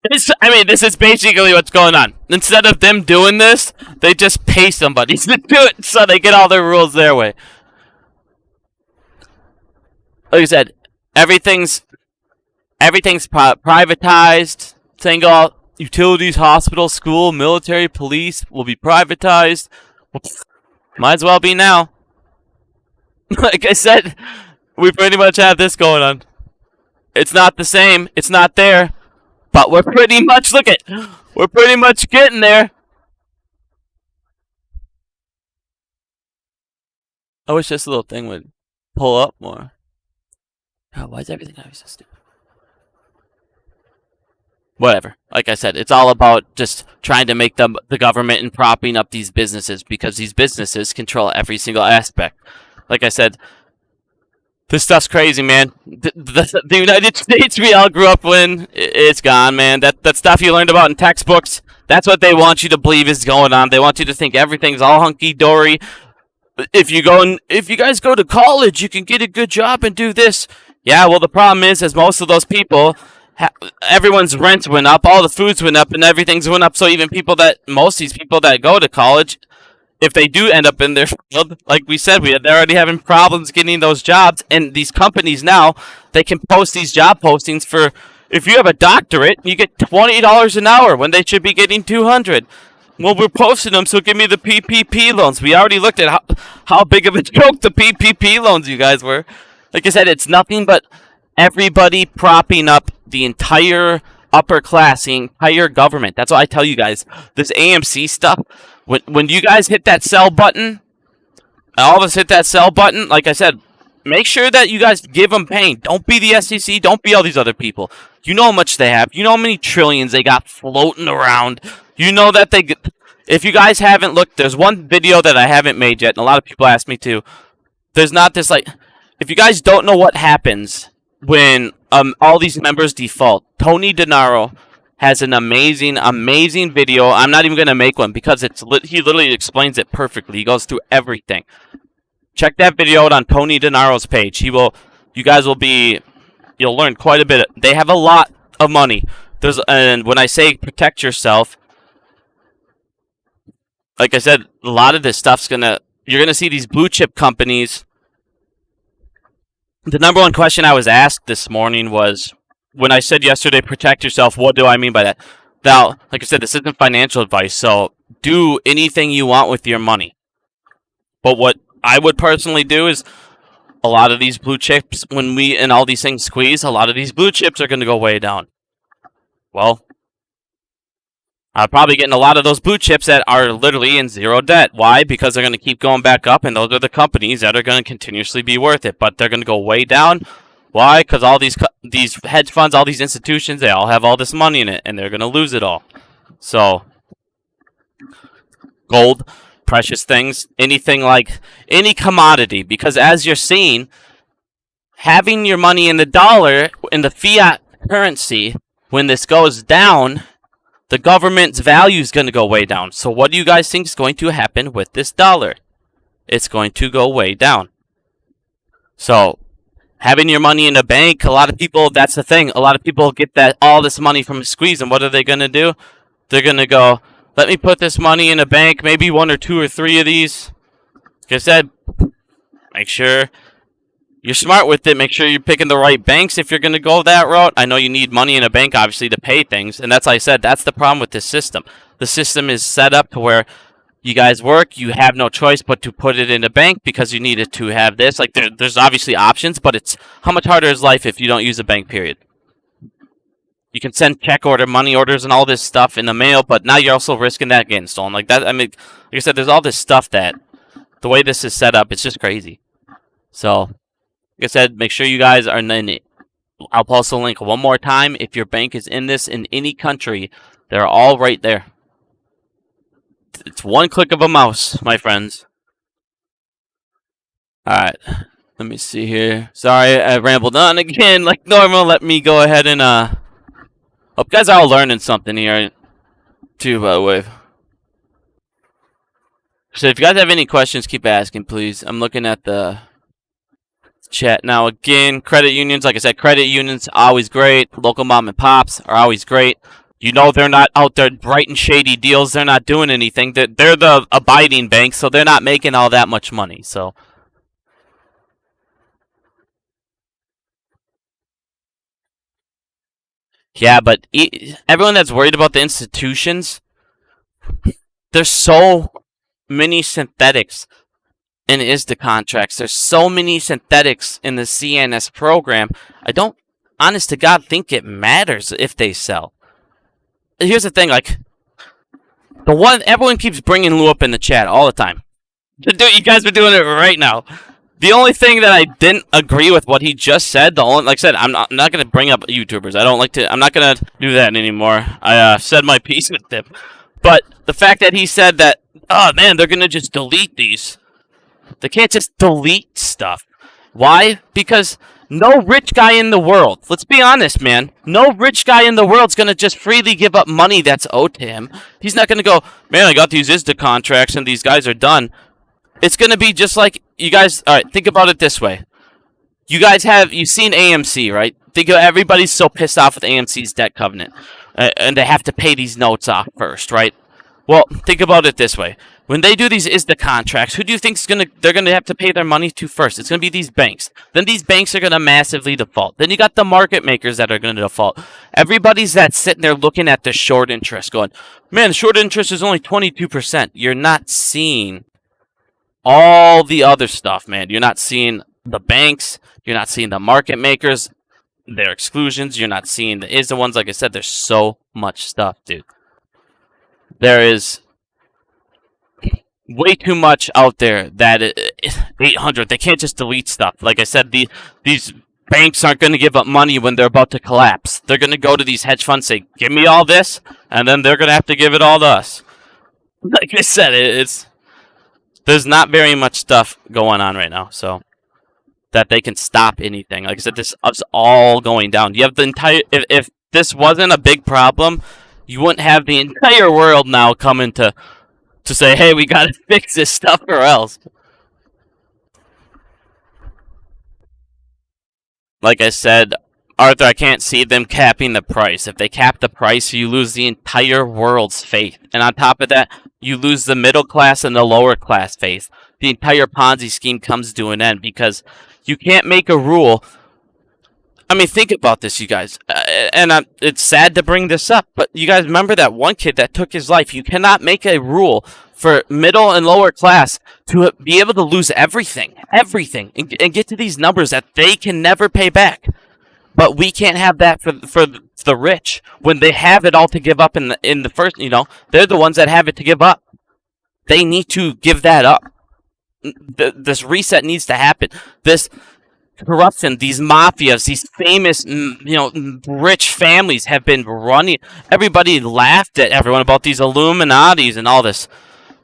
this is basically what's going on. Instead of them doing this, they just pay somebody to do it, so they get all their rules their way. Like I said, everything's privatized. Single utilities, hospital, school, military, police will be privatized. Might as well be now. Like I said, we pretty much have this going on. It's not the same. It's not there. But we're pretty much, we're pretty much getting there. I wish this little thing would pull up more. God, why is everything always so stupid? Whatever. Like I said, it's all about just trying to make the government and propping up these businesses, because these businesses control every single aspect. Like I said, this stuff's crazy, man. The United States we all grew up in, it's gone, man. That stuff you learned about in textbooks, that's what they want you to believe is going on. They want you to think everything's all hunky-dory. If you guys go to college, you can get a good job and do this. Yeah, well, the problem is most of those people everyone's rent went up, all the foods went up, and everything's went up. So even most of these people that go to college, if they do end up in their field, like we said, they're already having problems getting those jobs. And these companies now, they can post these job postings for, if you have a doctorate, you get $20 an hour when they should be getting $200. Well, we're posting them, so give me the PPP loans. We already looked at how big of a joke the PPP loans you guys were. Like I said, it's nothing but everybody propping up the entire upper class, the entire government. That's what I tell you guys. This AMC stuff, when you guys hit that sell button, all of us hit that sell button, like I said, make sure that you guys give them pain. Don't be the SEC. Don't be all these other people. You know how much they have. You know how many trillions they got floating around. You know that if you guys haven't looked, there's one video that I haven't made yet, and a lot of people ask me to. There's not this, like, if you guys don't know what happens when all these members default, Tony DeNaro has an amazing, amazing video. I'm not even going to make one because he literally explains it perfectly. He goes through everything. Check that video out on Tony DeNaro's page. You'll learn quite a bit. They have a lot of money. And when I say protect yourself, like I said, a lot of this stuff's you're gonna see these blue chip companies. The number one question I was asked this morning was, when I said yesterday, protect yourself, what do I mean by that? Now, like I said, this isn't financial advice, so do anything you want with your money. But what I would personally do is, a lot of these blue chips, and all these things squeeze, a lot of these blue chips are going to go way down. Well, I'm probably getting a lot of those blue chips that are literally in zero debt. Why? Because they're going to keep going back up, and those are the companies that are going to continuously be worth it. But they're going to go way down. Why? Because all these hedge funds, all these institutions, they all have all this money in it, and they're going to lose it all. So, gold, precious things, anything like any commodity. Because as you're seeing, having your money in the dollar, in the fiat currency, when this goes down, the government's value is going to go way down. So what do you guys think is going to happen with this dollar? It's going to go way down. So having your money in a bank, a lot of people, that's the thing. A lot of people get all this money from a squeeze, and what are they going to do? They're going to go, let me put this money in a bank, maybe 1 or 2 or 3 of these. Like I said, make sure you're smart with it. Make sure you're picking the right banks if you're going to go that route. I know you need money in a bank, obviously, to pay things. And that's, like I said, that's the problem with this system. The system is set up to where you guys work. You have no choice but to put it in a bank because you need it to have this. Like, there's obviously options, but it's how much harder is life if you don't use a bank, period. You can send money orders and all this stuff in the mail, but now you're also risking that getting stolen. Like that, I mean, like I said, there's all this stuff that, the way this is set up, it's just crazy. So, like I said, make sure you guys are in it. I'll post a link one more time. If your bank is in this in any country, they're all right there. It's one click of a mouse, my friends. Alright, let me see here. Sorry, I rambled on again like normal. Let me go ahead and, hope you guys are all learning something here, too, by the way. So if you guys have any questions, keep asking, please. I'm looking at the chat now. Again, credit unions, like I said, credit unions always great. Local mom and pops are always great. You know they're not out there writing shady deals. They're not doing anything. They're the abiding bank, so they're not making all that much money. So, yeah, but everyone that's worried about the institutions, there's so many synthetics in ISDA contracts. There's so many synthetics in the CNS program. I don't, honest to God, think it matters if they sell. Here's the thing, like, everyone keeps bringing Lou up in the chat all the time. You guys are doing it right now. The only thing that I didn't agree with what he just said, like I said, I'm not going to bring up YouTubers. I'm not going to do that anymore. I said my piece with them. But the fact that he said that, oh man, they're going to just delete these. They can't just delete stuff. Why? Because no rich guy in the world, let's be honest, man, no rich guy in the world's going to just freely give up money that's owed to him. He's not going to go, man, I got these ISDA contracts and these guys are done. It's going to be just like, you guys, alright, think about it this way. You've seen AMC, right? Think of everybody's so pissed off with AMC's debt covenant, and they have to pay these notes off first, right? Well, think about it this way: when they do these ISDA contracts, who do you think they're gonna have to pay their money to first? It's gonna be these banks. Then these banks are gonna massively default. Then you got the market makers that are gonna default. Everybody's that's sitting there looking at the short interest, going, "Man, short interest is only 22%." You're not seeing all the other stuff, man. You're not seeing the banks. You're not seeing the market makers, their exclusions. You're not seeing the ISDA ones. Like I said, there's so much stuff, dude. There is way too much out there that 800. They can't just delete stuff. Like I said, these banks aren't going to give up money when they're about to collapse. They're going to go to these hedge funds, say, "Give me all this," and then they're going to have to give it all to us. Like I said, there's not very much stuff going on right now, so that they can stop anything. Like I said, this is all going down. You have the entire. If this wasn't a big problem, you wouldn't have the entire world now coming to say, "Hey, we gotta fix this stuff or else." Like I said, Arthur, I can't see them capping the price. If they cap the price, you lose the entire world's faith. And on top of that, you lose the middle class and the lower class faith. The entire Ponzi scheme comes to an end because you can't make a rule. I mean, think about this, you guys. It's sad to bring this up, but you guys remember that one kid that took his life. You cannot make a rule for middle and lower class to be able to lose everything, and get to these numbers that they can never pay back. But we can't have that for the rich when they have it all to give up in the first. They're the ones that have it to give up. They need to give that up. This reset needs to happen. This corruption, these mafias, these famous, rich families have been running. Everybody laughed at everyone about these Illuminatis and all this.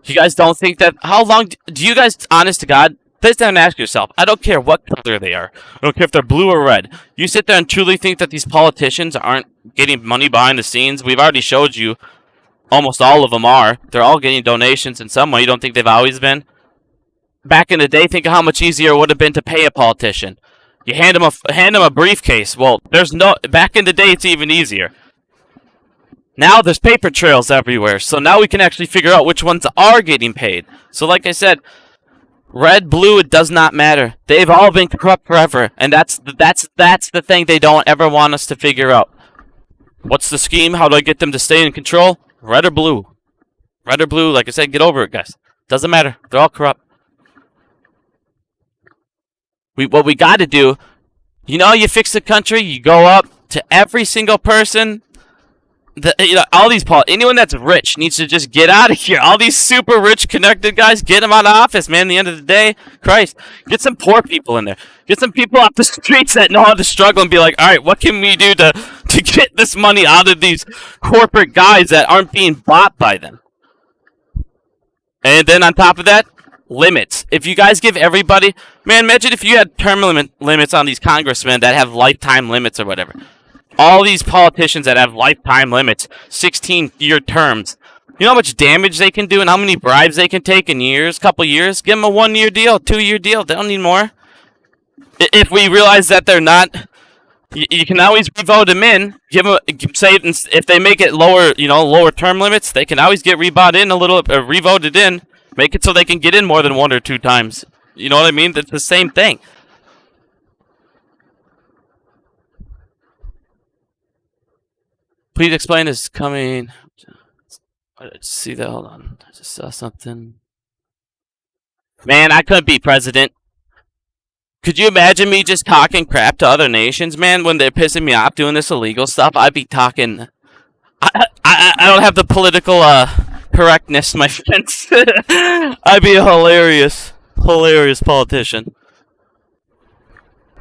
You guys don't think that? How long do you guys, honest to God, sit down and ask yourself? I don't care what color they are. I don't care if they're blue or red. You sit there and truly think that these politicians aren't getting money behind the scenes? We've already showed you almost all of them are. They're all getting donations in some way. You don't think they've always been? Back in the day, think of how much easier it would have been to pay a politician. You hand them a briefcase. Well, back in the day, it's even easier. Now there's paper trails everywhere, so now we can actually figure out which ones are getting paid. So like I said, red, blue, it does not matter. They've all been corrupt forever, and that's the thing they don't ever want us to figure out. What's the scheme? How do I get them to stay in control? Red or blue? Red or blue, like I said, get over it, guys. Doesn't matter. They're all corrupt. What we got to do, you fix the country, you go up to every single person. All these anyone that's rich needs to just get out of here. All these super rich connected guys, get them out of office, man. At the end of the day, Christ, get some poor people in there. Get some people off the streets that know how to struggle and be like, all right, what can we do to get this money out of these corporate guys that aren't being bought by them? And then on top of that, limits. If you guys give everybody, man, imagine if you had term limits on these congressmen that have lifetime limits or whatever. All these politicians that have lifetime limits, 16-year terms. You know how much damage they can do and how many bribes they can take in couple years? Give them a 1-year deal, 2-year deal. They don't need more. If we realize that they're not, you can always re-vote them in. Say if they make it lower term limits, they can always get rebought in a little, re-voted in. Make it so they can get in more than 1 or 2 times. You know what I mean? It's the same thing. Please explain this coming. I just see that. Hold on. I just saw something. Man, I couldn't be president. Could you imagine me just talking crap to other nations, man, when they're pissing me off doing this illegal stuff? I'd be talking. I don't have the political correctness, my friends. I'd be a hilarious politician.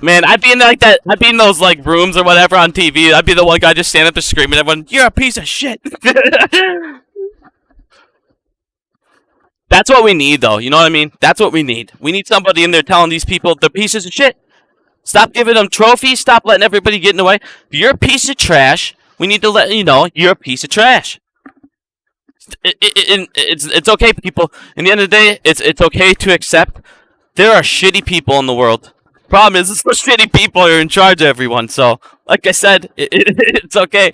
Man, I'd be in that. I'd be in those rooms or whatever on TV. I'd be the one guy just standing up and screaming at everyone, "You're a piece of shit." That's what we need, though. You know what I mean? That's what we need. We need somebody in there telling these people they're pieces of shit. Stop giving them trophies. Stop letting everybody get in the way. If you're a piece of trash, we need to let you know you're a piece of trash. It's okay, people. In the end of the day, it's okay to accept there are shitty people in the world. Problem is, it's those shitty people are in charge of everyone. So, like I said, it's okay.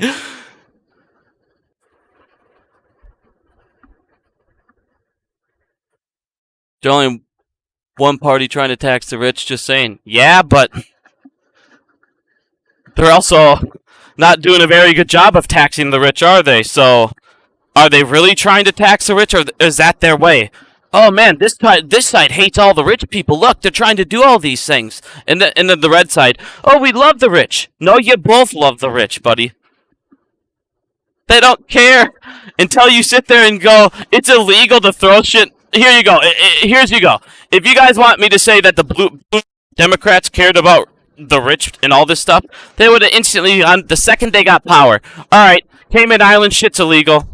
There's only one party trying to tax the rich. Just saying. Yeah, but they're also not doing a very good job of taxing the rich, are they? So, are they really trying to tax the rich, or is that their way? Oh man, this side hates all the rich people. Look, they're trying to do all these things. And then the red side, oh, we love the rich. No, you both love the rich, buddy. They don't care until you sit there and go, it's illegal to throw shit. Here you go. Here's you go. If you guys want me to say that the blue Democrats cared about the rich and all this stuff, they would have instantly, on the second they got power. All right, Cayman Island shit's illegal.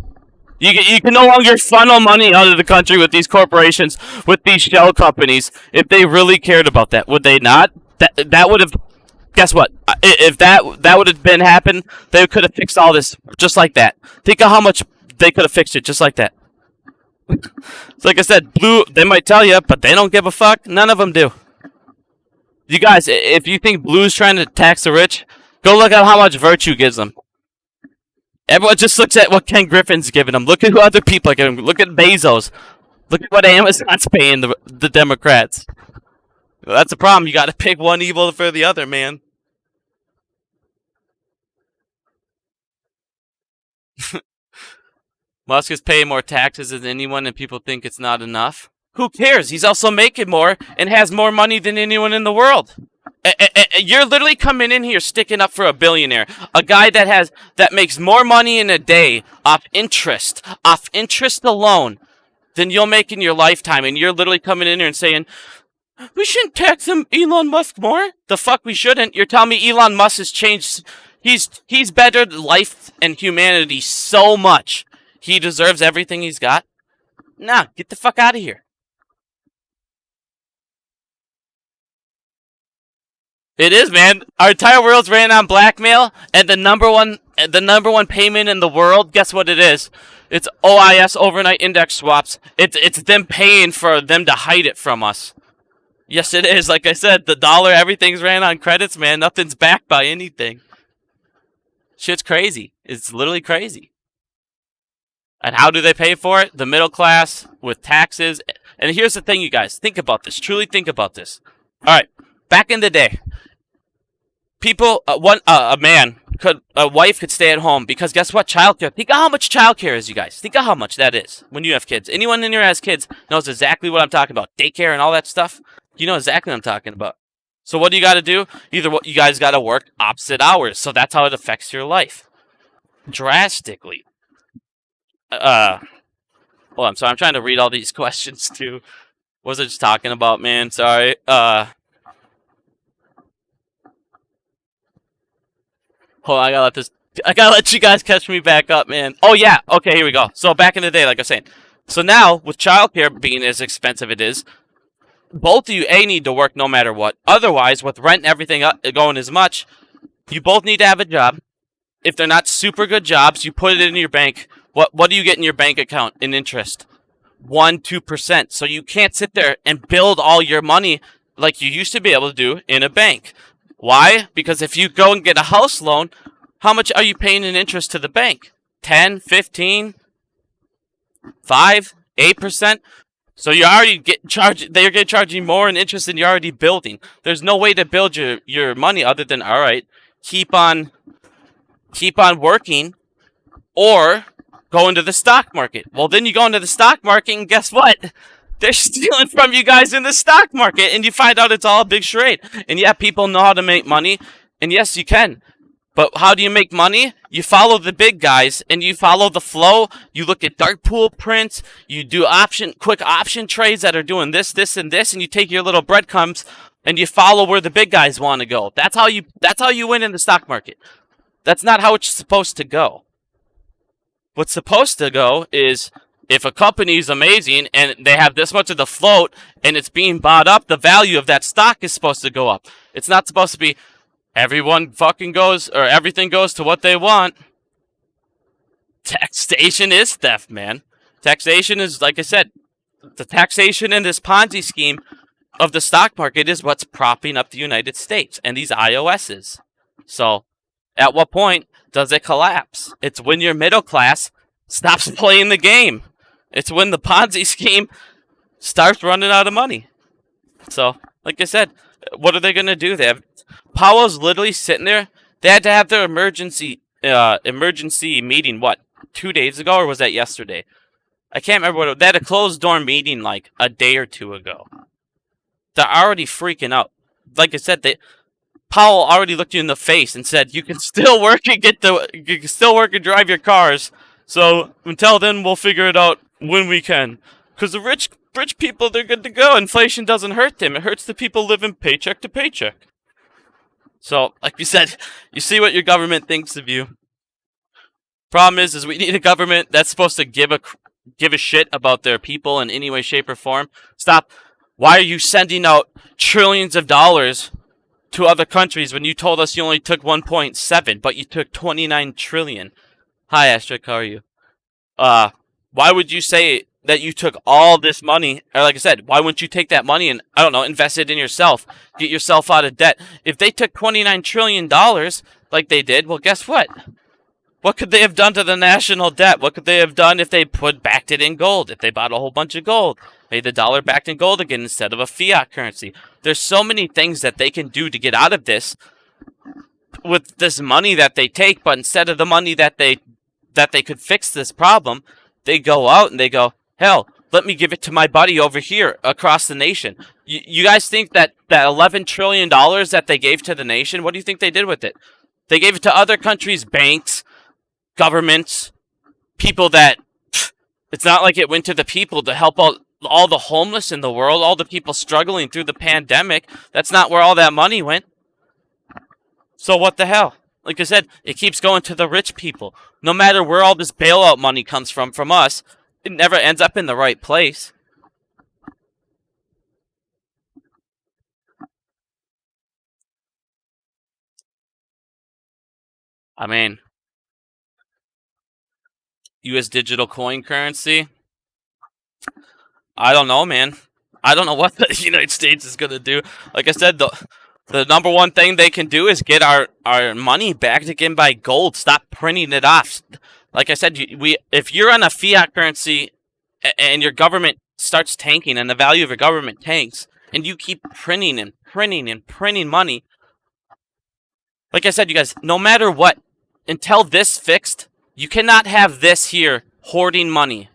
You can no longer funnel money out of the country with these corporations, with these shell companies. If they really cared about that, would they not? That would have. Guess what? If that would have been happened, they could have fixed all this just like that. Think of how much they could have fixed it just like that. So like I said, blue. They might tell you, but they don't give a fuck. None of them do. You guys, if you think blue's trying to tax the rich, go look at how much virtue gives them. Everyone just looks at what Ken Griffin's giving them. Look at who other people are giving them. Look at Bezos. Look at what Amazon's paying the Democrats. Well, that's a problem. You got to pick one evil for the other, man. Musk is paying more taxes than anyone, and people think it's not enough. Who cares? He's also making more and has more money than anyone in the world. You're literally coming in here sticking up for a billionaire, a guy that makes more money in a day off interest alone, than you'll make in your lifetime, and you're literally coming in here and saying, we shouldn't tax him, Elon Musk, more? The fuck we shouldn't? You're telling me Elon Musk has changed. He's bettered life and humanity so much. He deserves everything he's got? Nah, get the fuck out of here. It is, man. Our entire world's ran on blackmail, and the number one payment in the world, guess what it is? It's OIS, overnight index swaps. It's them paying for them to hide it from us. Yes, it is. Like I said, the dollar, everything's ran on credits, man. Nothing's backed by anything. Shit's crazy. It's literally crazy. And how do they pay for it? The middle class with taxes. And here's the thing, you guys. Think about this. Truly think about this. All right. Back in the day, a wife could stay at home because guess what? Childcare. Think of how much childcare is, you guys. Think of how much that is when you have kids. Anyone in here has kids knows exactly what I'm talking about. Daycare and all that stuff. You know exactly what I'm talking about. So what do you got to do? Either what you guys got to work opposite hours. So that's how it affects your life drastically. Well, I'm sorry. I'm trying to read all these questions too. What was I just talking about, man? Sorry. Hold on, I gotta let you guys catch me back up, man. Oh yeah, okay, here we go. So back in the day, like I was saying. So now, with childcare being as expensive it is, both of you need to work no matter what. Otherwise, with rent and everything going as much, you both need to have a job. If they're not super good jobs, you put it in your bank. What do you get in your bank account in interest? 1-2%. So you can't sit there and build all your money like you used to be able to do in a bank. Why? Because if you go and get a house loan, how much are you paying in interest to the bank? 10, 15, 5, 8%? So you already they're going to charge you more in interest than you're already building. There's no way to build your money other than, all right, keep on working or go into the stock market. Well, then you go into the stock market and guess what? They're stealing from you guys in the stock market, and you find out it's all a big charade. And yeah, people know how to make money, and yes, you can. But how do you make money? You follow the big guys, and you follow the flow. You look at dark pool prints. You do quick option trades that are doing this, and this, and you take your little breadcrumbs, and you follow where the big guys want to go. That's how you win in the stock market. That's not how it's supposed to go. What's supposed to go is, if a company is amazing and they have this much of the float and it's being bought up, the value of that stock is supposed to go up. It's not supposed to be everything goes to what they want. Taxation is theft, man. Taxation is, like I said, the taxation in this Ponzi scheme of the stock market is what's propping up the United States and these IOSs. So, at what point does it collapse? It's when your middle class stops playing the game. It's when the Ponzi scheme starts running out of money. So, like I said, what are they going to do? Powell's literally sitting there. They had to have their emergency meeting, what, 2 days ago, or was that yesterday? I can't remember they had a closed door meeting like a day or two ago. They're already freaking out. Like I said, Powell already looked you in the face and said, "You can still work and you can still work and drive your cars. So until then, we'll figure it out when we can. Because the rich people, they're good to go. Inflation doesn't hurt them. It hurts the people living paycheck to paycheck." So, like we said, you see what your government thinks of you. Problem is we need a government that's supposed to give a shit about their people in any way, shape, or form. Stop. Why are you sending out trillions of dollars to other countries when you told us you only took 1.7, but you took 29 trillion? Hi, Astrid, how are you? Why would you say that you took all this money? Or like I said, why wouldn't you take that money and, I don't know, invest it in yourself? Get yourself out of debt. If they took $29 trillion like they did, well, guess what? What could they have done to the national debt? What could they have done if they backed it in gold? If they bought a whole bunch of gold? Made the dollar backed in gold again instead of a fiat currency. There's so many things that they can do to get out of this with this money that they take, but instead of the money that they could fix this problem, they go out and they go, hell, let me give it to my buddy over here across the nation. You guys think that $11 trillion that they gave to the nation, what do you think they did with it? They gave it to other countries' banks, governments, people that, it's not like it went to the people to help all the homeless in the world, all the people struggling through the pandemic. That's not where all that money went. So what the hell? Like I said, it keeps going to the rich people. No matter where all this bailout money comes from us, it never ends up in the right place. I mean, U.S. digital coin currency? I don't know, man. I don't know what the United States is going to do. Like I said, the number one thing they can do is get our money back again by gold. Stop printing it off. Like I said, if you're on a fiat currency and your government starts tanking and the value of your government tanks, and you keep printing and printing and printing money, like I said, you guys, no matter what, until this fixed, you cannot have this here hoarding money.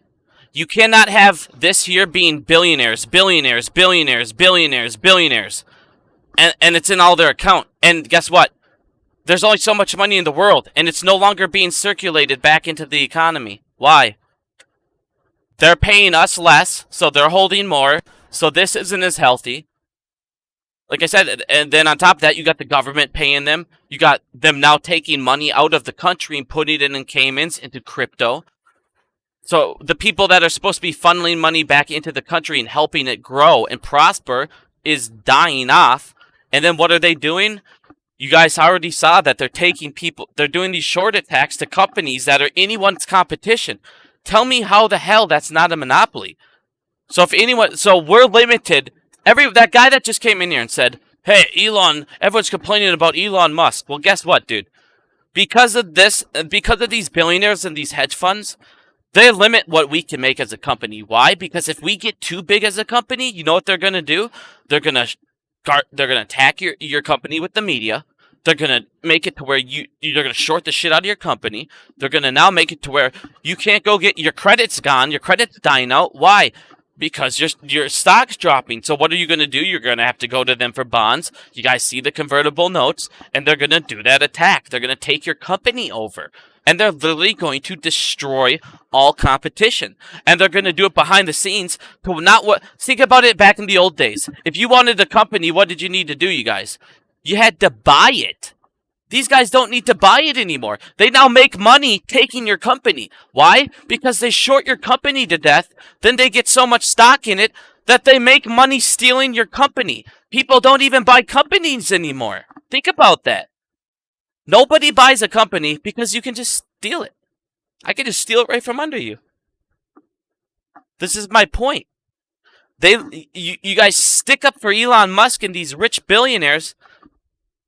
You cannot have this here being billionaires, billionaires, billionaires, billionaires, billionaires. And it's in all their account. And guess what? There's only so much money in the world, and it's no longer being circulated back into the economy. Why? They're paying us less, so they're holding more, so this isn't as healthy. Like I said, and then on top of that, you got the government paying them. You got them now taking money out of the country and putting it in Caymans into crypto. So the people that are supposed to be funneling money back into the country and helping it grow and prosper is dying off. And then what are they doing? You guys already saw that they're doing these short attacks to companies that are anyone's competition. Tell me how the hell that's not a monopoly. So we're limited. That guy that just came in here and said, hey, Elon, everyone's complaining about Elon Musk. Well, guess what, dude? Because of these billionaires and these hedge funds, they limit what we can make as a company. Why? Because if we get too big as a company, you know what they're going to do? They're going to attack your company with the media. They're going to make it to where you're going to short the shit out of your company. They're going to now make it to where you can't go get your credit's gone. Your credit's dying out. Why? Because your stock's dropping. So what are you going to do? You're going to have to go to them for bonds. You guys see the convertible notes, and they're going to do that attack. They're going to take your company over. And they're literally going to destroy all competition. And they're going to do it behind the scenes. Think about it back in the old days. If you wanted a company, what did you need to do, you guys? You had to buy it. These guys don't need to buy it anymore. They now make money taking your company. Why? Because they short your company to death. Then they get so much stock in it that they make money stealing your company. People don't even buy companies anymore. Think about that. Nobody buys a company because you can just steal it. I can just steal it right from under you. This is my point. You guys stick up for Elon Musk and these rich billionaires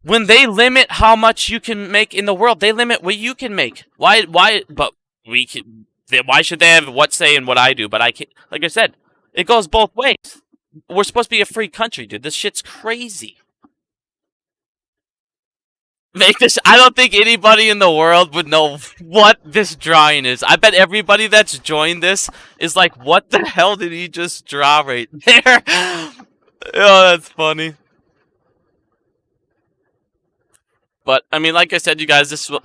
when they limit how much you can make in the world. They limit what you can make. Why? But we can. Why should they have what say in what I do? But I can't. Like I said, it goes both ways. We're supposed to be a free country, dude. This shit's crazy. Make this. I don't think anybody in the world would know what this drawing is. I bet everybody that's joined this is like, what the hell did he just draw right there? Oh, that's funny. But I mean, like I said, you guys, this will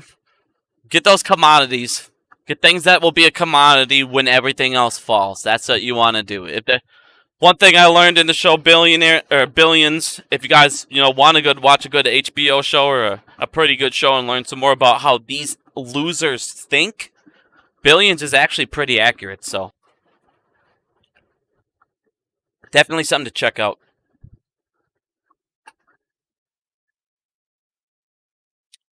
get those commodities. Get things that will be a commodity when everything else falls. That's what you want to do. If the one thing I learned in the show Billionaire or Billions, if you guys want to watch a good HBO show or a pretty good show and learn some more about how these losers think, Billions is actually pretty accurate. So definitely something to check out.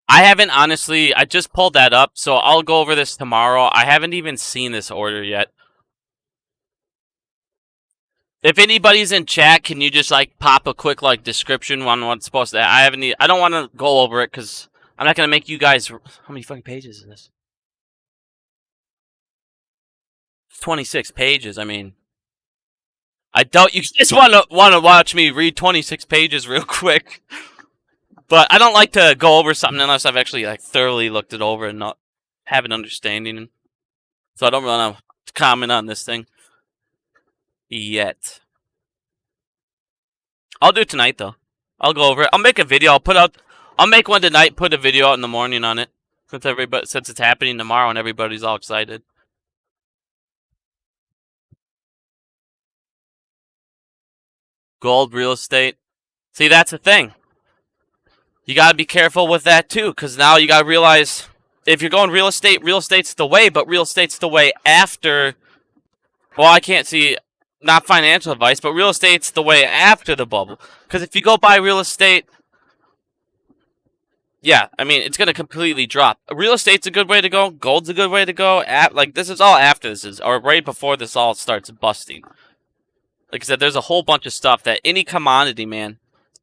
I haven't honestly. I just pulled that up, so I'll go over this tomorrow. I haven't even seen this order yet. If anybody's in chat, can you just like pop a quick like description on what's supposed to? I haven't. I don't want to go over it because I'm not gonna make you guys. How many fucking pages is this? 26 pages. I mean, I doubt you just want to watch me read 26 pages real quick. But I don't like to go over something unless I've actually like thoroughly looked it over and not have an understanding. So I don't want to comment on this thing yet. I'll do it tonight though. I'll go over it. I'll make a video. I'll make one tonight. Put a video out in the morning on it since it's happening tomorrow and everybody's all excited. Gold, real estate. See, that's the thing. You gotta be careful with that too, because now you gotta realize if you're going real estate's the way, but real estate's the way after. Well, I can't see. Not financial advice, but real estate's the way after the bubble. Because if you go buy real estate, yeah, I mean, it's going to completely drop. Real estate's a good way to go. Gold's a good way to go. Like, this is all after this is, or right before this all starts busting. Like I said, there's a whole bunch of stuff that any commodity, man.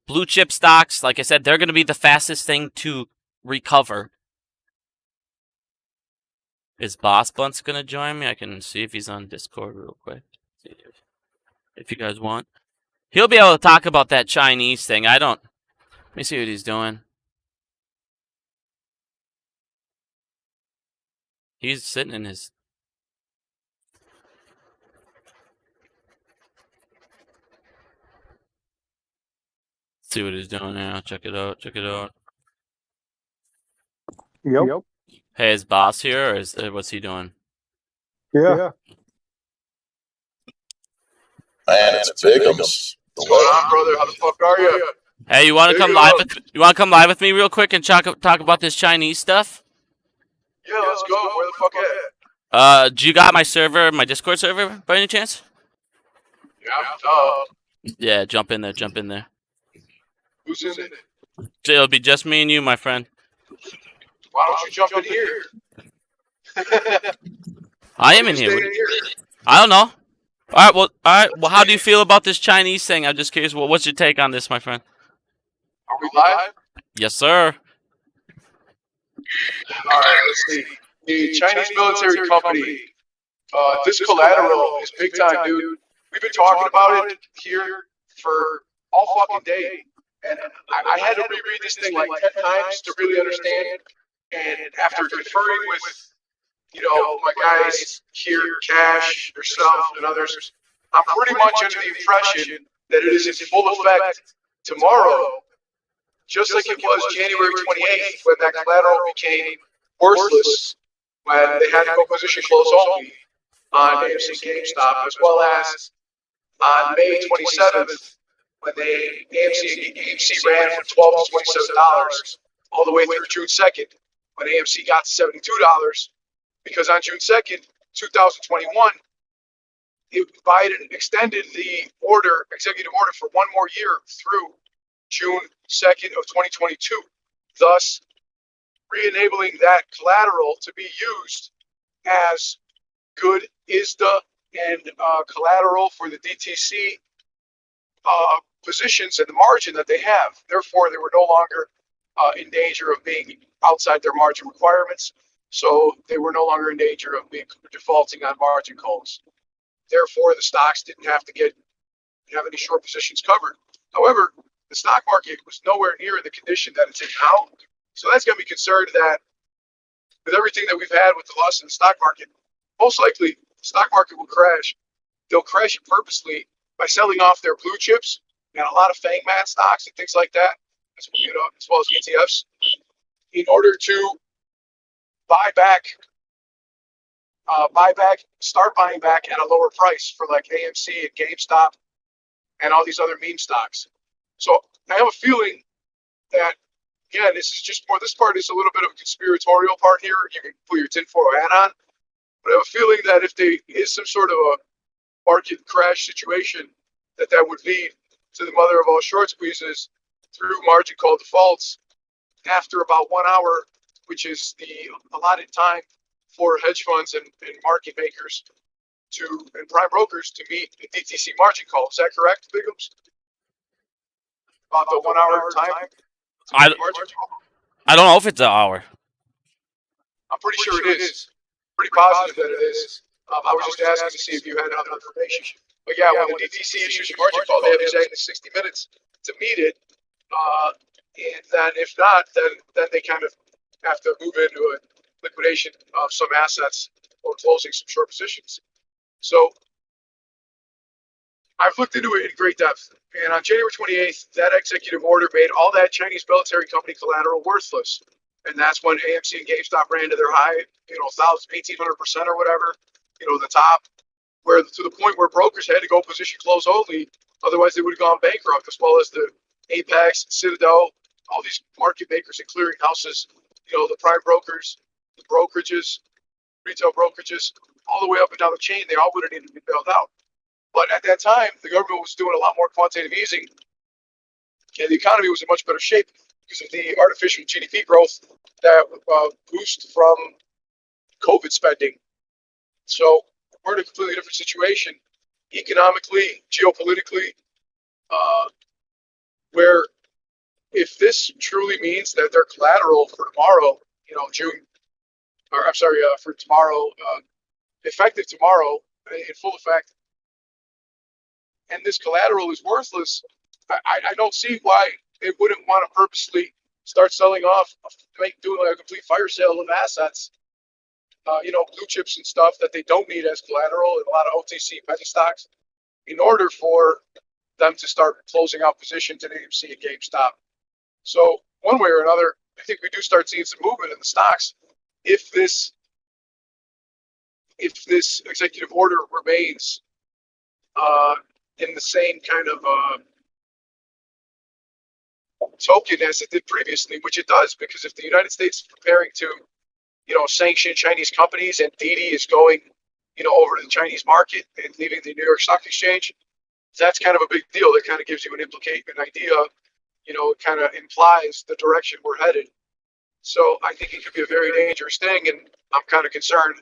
Blue chip stocks, like I said, they're going to be the fastest thing to recover. Is Boss Bunt's going to join me? I can see if he's on Discord real quick. If you guys want. He'll be able to talk about that Chinese thing. I don't. Let me see what he's doing. He's sitting in his. Let's see what he's doing now. Check it out. Check it out. Yep. Hey, is Boss here or what's he doing? Yeah. Man, it's Bigums. What's going on, brother? How the fuck are you? Hey, you want to come live? You want to come live with me real quick and talk about this Chinese stuff? Yeah, let's go. Where the fuck at? Do you got my server, my Discord server, by any chance? Yeah, Yeah, jump in there. Jump in there. who's in it? It'll be just me and you, my friend. Why don't you jump in here? I am in here. I don't know. All right. Well, how do you feel about this Chinese thing? I'm just curious. Well, what's your take on this, my friend? Are we live? Yes, sir. All right, let's see. The Chinese military company, this collateral is big time, dude. We've been talking about it here for all fucking day. And I had to reread this thing like 10 times to really understand. And after conferring with, my guys here, Cash, yourself, and others, I'm pretty much under the impression that it is in full effect tomorrow, just like it was January 28th when that collateral became worthless, when they had to go position close only on AMC GameStop, as well as on May 27th when AMC ran from $12 to $27, all the way through June 2nd when AMC got to $72, because on June 2nd, 2021, Biden extended the executive order for one more year through June 2nd of 2022, thus re-enabling that collateral to be used as good is the and collateral for the DTC positions and the margin that they have. Therefore, they were no longer in danger of being outside their margin requirements. So they were no longer in danger of being defaulting on margin calls. Therefore, the stocks didn't have any short positions covered. However, the stock market was nowhere near the condition that it's in now. So that's going to be concerned that with everything that we've had with the loss in the stock market, most likely the stock market will crash. They'll crash it purposely by selling off their blue chips and a lot of FANG-MAN stocks and things like that, as well as ETFs, in order to start buying back at a lower price for like AMC and GameStop and all these other meme stocks. So I have a feeling that, again, this part is a little bit of a conspiratorial part here. You can put your tinfoil hat on. But I have a feeling that if there is some sort of a market crash situation, that would lead to the mother of all short squeezes through margin call defaults after about 1 hour, which is the allotted time for hedge funds and market makers and prime brokers to meet the DTC margin call. Is that correct, Bigums? About the 1 hour time? I don't know if it's an hour. I'm pretty sure it is. Pretty positive that it is. I was just asking to see if you had other information. But yeah, when the DTC issues a margin call, they have exactly 60 minutes to meet it. And then if not, then they kind of have to move into a liquidation of some assets or closing some short positions. So I've looked into it in great depth. And on January 28th, that executive order made all that Chinese military company collateral worthless. And that's when AMC and GameStop ran to their high, 1,800% or whatever, the top, where to the point where brokers had to go position close only. Otherwise, they would have gone bankrupt, as well as the Apex, Citadel, all these market makers and clearing houses, the prime brokers, the brokerages, retail brokerages, all the way up and down the chain. They all would have needed to be bailed out. But at that time, the government was doing a lot more quantitative easing, and the economy was in much better shape because of the artificial GDP growth that boost from COVID spending. So we're in a completely different situation, economically, geopolitically, where if this truly means that their collateral for tomorrow, for tomorrow, effective tomorrow, in full effect, and this collateral is worthless, I don't see why they wouldn't want to purposely start selling off, doing like a complete fire sale of assets, blue chips and stuff that they don't need as collateral, and a lot of OTC penny stocks, in order for them to start closing out positions in AMC and GameStop. So one way or another, I think we do start seeing some movement in the stocks if this executive order remains in the same kind of token as it did previously, which it does, because if the United States is preparing to, sanction Chinese companies and Didi is going, over to the Chinese market and leaving the New York Stock Exchange, that's kind of a big deal. That kind of gives you an idea, it kind of implies the direction we're headed. So I think it could be a very dangerous thing, and I'm kind of concerned.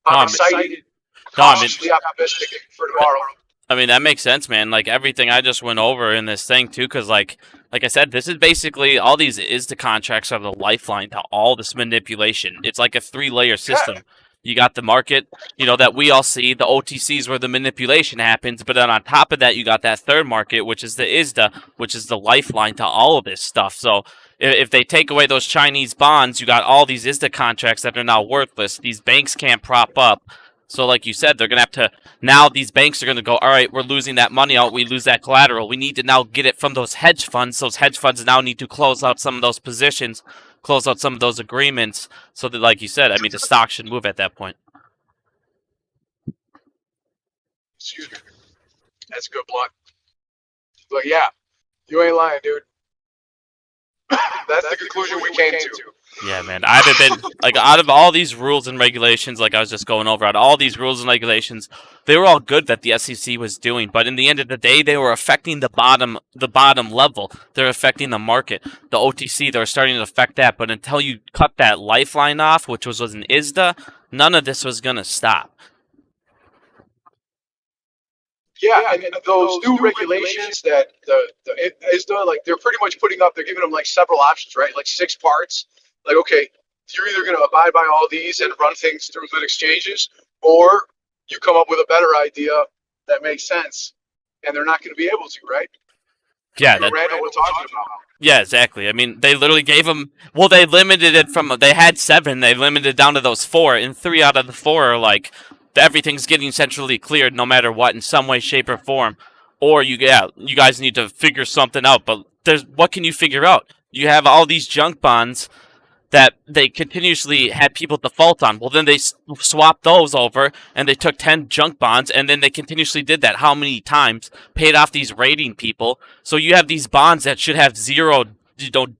I'm excited, cautiously optimistic for tomorrow. I mean, that makes sense, man. Like, everything I just went over in this thing, too, because, like I said, this is basically, all these ISDA contracts are the lifeline to all this manipulation. It's like a 3-layer system. Yeah. You got the market, that we all see, the OTCs where the manipulation happens, but then on top of that, you got that third market, which is the ISDA, which is the lifeline to all of this stuff. So if they take away those Chinese bonds, you got all these ISDA contracts that are now worthless. These banks can't prop up. So like you said, they're going to have to, now these banks are going to go, all right, we're losing that money out, we lose that collateral. We need to now get it from those hedge funds. Those hedge funds now need to close out some of those positions, close out some of those agreements, so that, like you said, I mean, the stock should move at that point. Excuse me. That's a good block. But yeah, you ain't lying, dude. That's the conclusion we came to. Yeah, man. I haven't been, like, out of all these rules and regulations, like I was just going over, out of all these rules and regulations, they were all good that the SEC was doing, but in the end of the day, they were affecting the bottom level. They're affecting the market. The OTC, they're starting to affect that, but until you cut that lifeline off, which was an ISDA, none of this was going to stop. Yeah, and those new regulations that they're pretty much putting up. They're giving them like several options, right? Like 6 parts. Like, okay, you're either going to abide by all these and run things through lit exchanges, or you come up with a better idea that makes sense, and they're not going to be able to, right? Yeah, You and Randall were talking about. yeah, exactly. I mean, they literally gave them. Well, they limited it from. They had 7. They limited it down to those 4, and 3 out of the 4 are like everything's getting centrally cleared, no matter what, in some way, shape, or form. Or you guys need to figure something out. But what can you figure out? You have all these junk bonds that they continuously had people default on. Well, then they swapped those over, and they took 10 junk bonds, and then they continuously did that. How many times? Paid off these rating people. So you have these bonds that should have zero,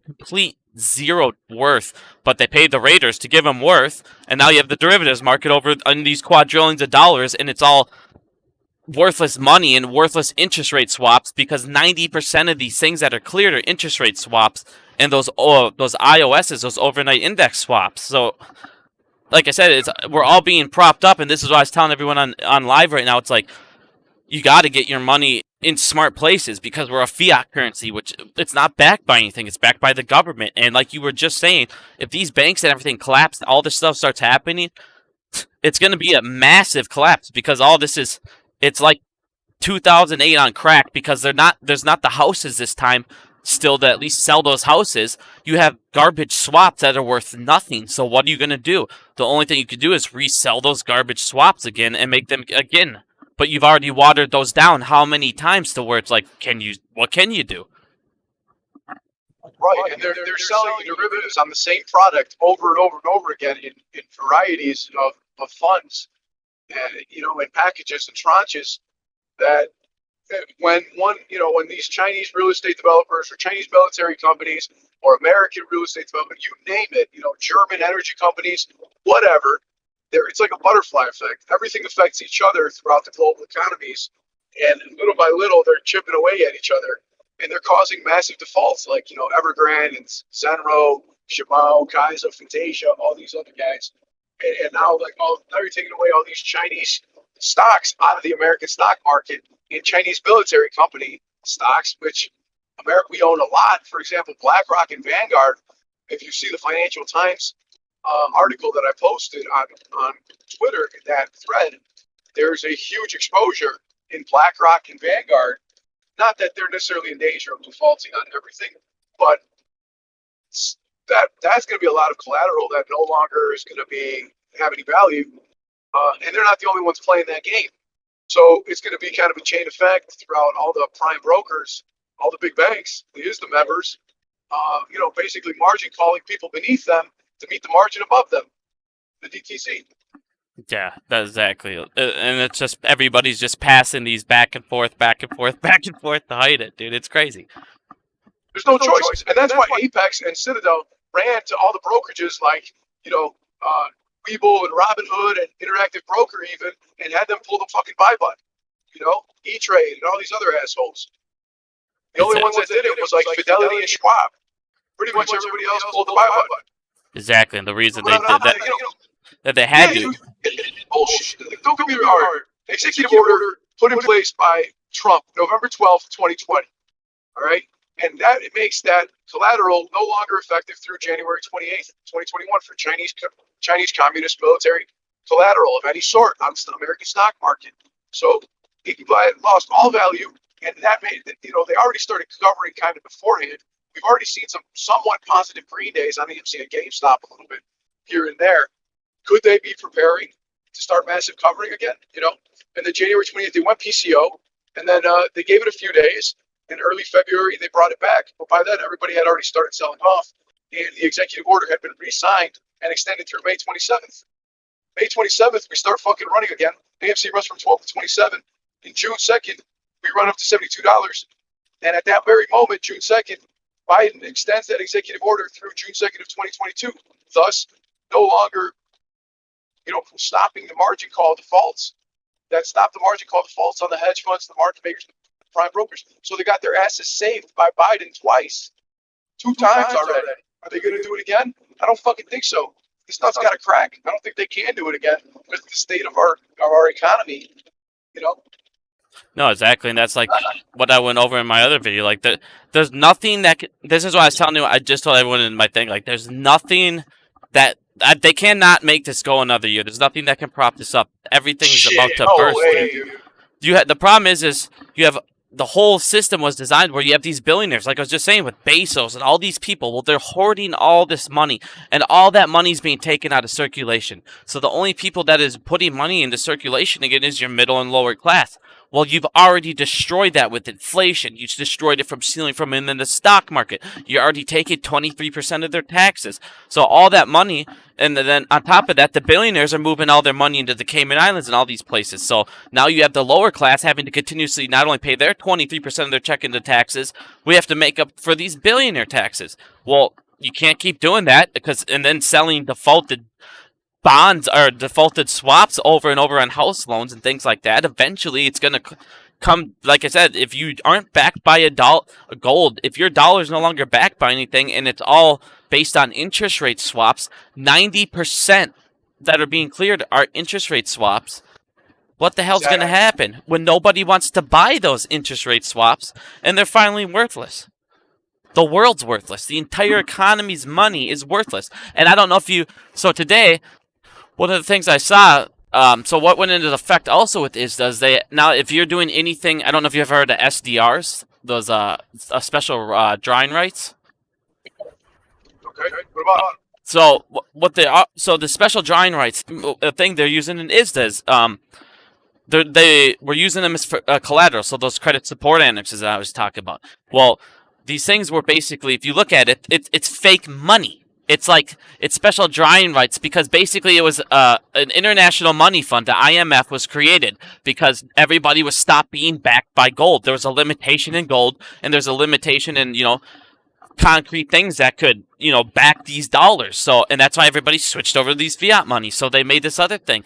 complete zero worth, but they paid the raters to give them worth, and now you have the derivatives market over on these quadrillions of dollars, and it's all worthless money and worthless interest rate swaps, because 90% of these things that are cleared are interest rate swaps, and those IOSs, those overnight index swaps. So, like I said, we're all being propped up, and this is what I was telling everyone on live right now. It's like, you got to get your money in smart places, because we're a fiat currency, which it's not backed by anything. It's backed by the government. And like you were just saying, if these banks and everything collapse, all this stuff starts happening, it's going to be a massive collapse, because all this is, it's like 2008 on crack, because there's not the houses this time still to at least sell those houses. You have garbage swaps that are worth nothing. So what are you going to do? The only thing you could do is resell those garbage swaps again and make them again. But you've already watered those down how many times to where it's like, what can you do? Right, and they're selling derivatives on the same product over and over and over again in varieties of funds, in packages and tranches that when these Chinese real estate developers or Chinese military companies or American real estate development, you name it, German energy companies, whatever, it's like a butterfly effect. Everything affects each other throughout the global economies, and little by little, they're chipping away at each other, and they're causing massive defaults like, Evergrande and Zenro, Shimao, Kaiser, Fantasia, all these other guys. And now, now you're taking away all these Chinese stocks out of the American stock market in Chinese military company stocks, which we own a lot. For example, BlackRock and Vanguard. If you see the Financial Times article that I posted on Twitter, in that thread, there's a huge exposure in BlackRock and Vanguard. Not that they're necessarily in danger of defaulting on everything, but that's going to be a lot of collateral that no longer is going to have any value, and they're not the only ones playing that game. So it's going to be kind of a chain effect throughout all the prime brokers, all the big banks. They use the members, basically margin calling people beneath them to meet the margin above them, the DTC. Yeah, that's exactly. And it's just everybody's just passing these back and forth, back and forth, back and forth to hide it, dude. It's crazy. There's no choice. And that's why Apex and Citadel ran to all the brokerages like, Webull and Robinhood and Interactive Broker even, and had them pull the fucking buy button. E-Trade and all these other assholes. The only ones that did it was like Fidelity and Schwab. Pretty much everybody else pulled the buy button. Exactly, and the reason they did that, that they had to. Bullshit. Don't get me wrong. Executive order put in place by Trump, November 12th, 2020. All right? And that it makes that collateral no longer effective through January 28th, 2021 for Chinese communist military collateral of any sort on the American stock market. So it lost all value, and that made they already started covering kind of beforehand. We've already seen some somewhat positive green days on the MC and GameStop a little bit here and there. Could they be preparing to start massive covering again? And then January 28th, they went PCO, and then they gave it a few days. In early February, they brought it back. But by then, everybody had already started selling off, and the executive order had been re-signed and extended through May 27th. May 27th, we start fucking running again. AMC runs from 12 to 27. In June 2nd, we run up to $72. And at that very moment, June 2nd, Biden extends that executive order through June 2nd of 2022. Thus, no longer, stopping the margin call defaults. That stopped the margin call defaults on the hedge funds, the market makers, the prime brokers. So they got their asses saved by Biden twice. Two times already. Are they going to do it again? I don't fucking think so. This stuff's got to crack. I don't think they can do it again with the state of our economy. No, exactly, and that's like what I went over in my other video. Like, there's nothing that this is what I was telling you. I just told everyone in my thing. Like, there's nothing that they cannot make this go another year. There's nothing that can prop this up. Everything's about Shit, to no burst, way, dude. dude. The problem is you have the whole system was designed where you have these billionaires, like I was just saying, with Bezos and all these people. Well, they're hoarding all this money, and all that money's being taken out of circulation. So the only people that is putting money into circulation again is your middle and lower class. Well, you've already destroyed that with inflation. You destroyed it from stealing from them in the stock market. You already taken 23% of their taxes. So all that money, and then on top of that, the billionaires are moving all their money into the Cayman Islands and all these places. So now you have the lower class having to continuously not only pay their 23% of their check into taxes, we have to make up for these billionaire taxes. Well, you can't keep doing that and then selling defaulted bonds or defaulted swaps over and over on house loans and things like that. Eventually, it's going to come, like I said, if you aren't backed by a gold, if your dollar is no longer backed by anything and it's all based on interest rate swaps, 90% that are being cleared are interest rate swaps. What the hell's going to happen when nobody wants to buy those interest rate swaps and they're finally worthless? The world's worthless. The entire economy's money is worthless. And I don't know if you... So today, one of the things I saw... so what went into effect also with ISDA is now if you're doing anything... I don't know if you've ever heard of SDRs. Those special drawing rights. Okay, what about... So what they are... So the special drawing rights, the thing they're using in ISDA is... they were using them as for, collateral, so those credit support annexes that I was talking about. Well, these things were basically, if you look at it, it's fake money. It's special drawing rights because basically it was an international money fund. The IMF was created because everybody was stopped being backed by gold. There was a limitation in gold, and there's a limitation in, concrete things that could, back these dollars. So, and that's why everybody switched over to these fiat money. So they made this other thing.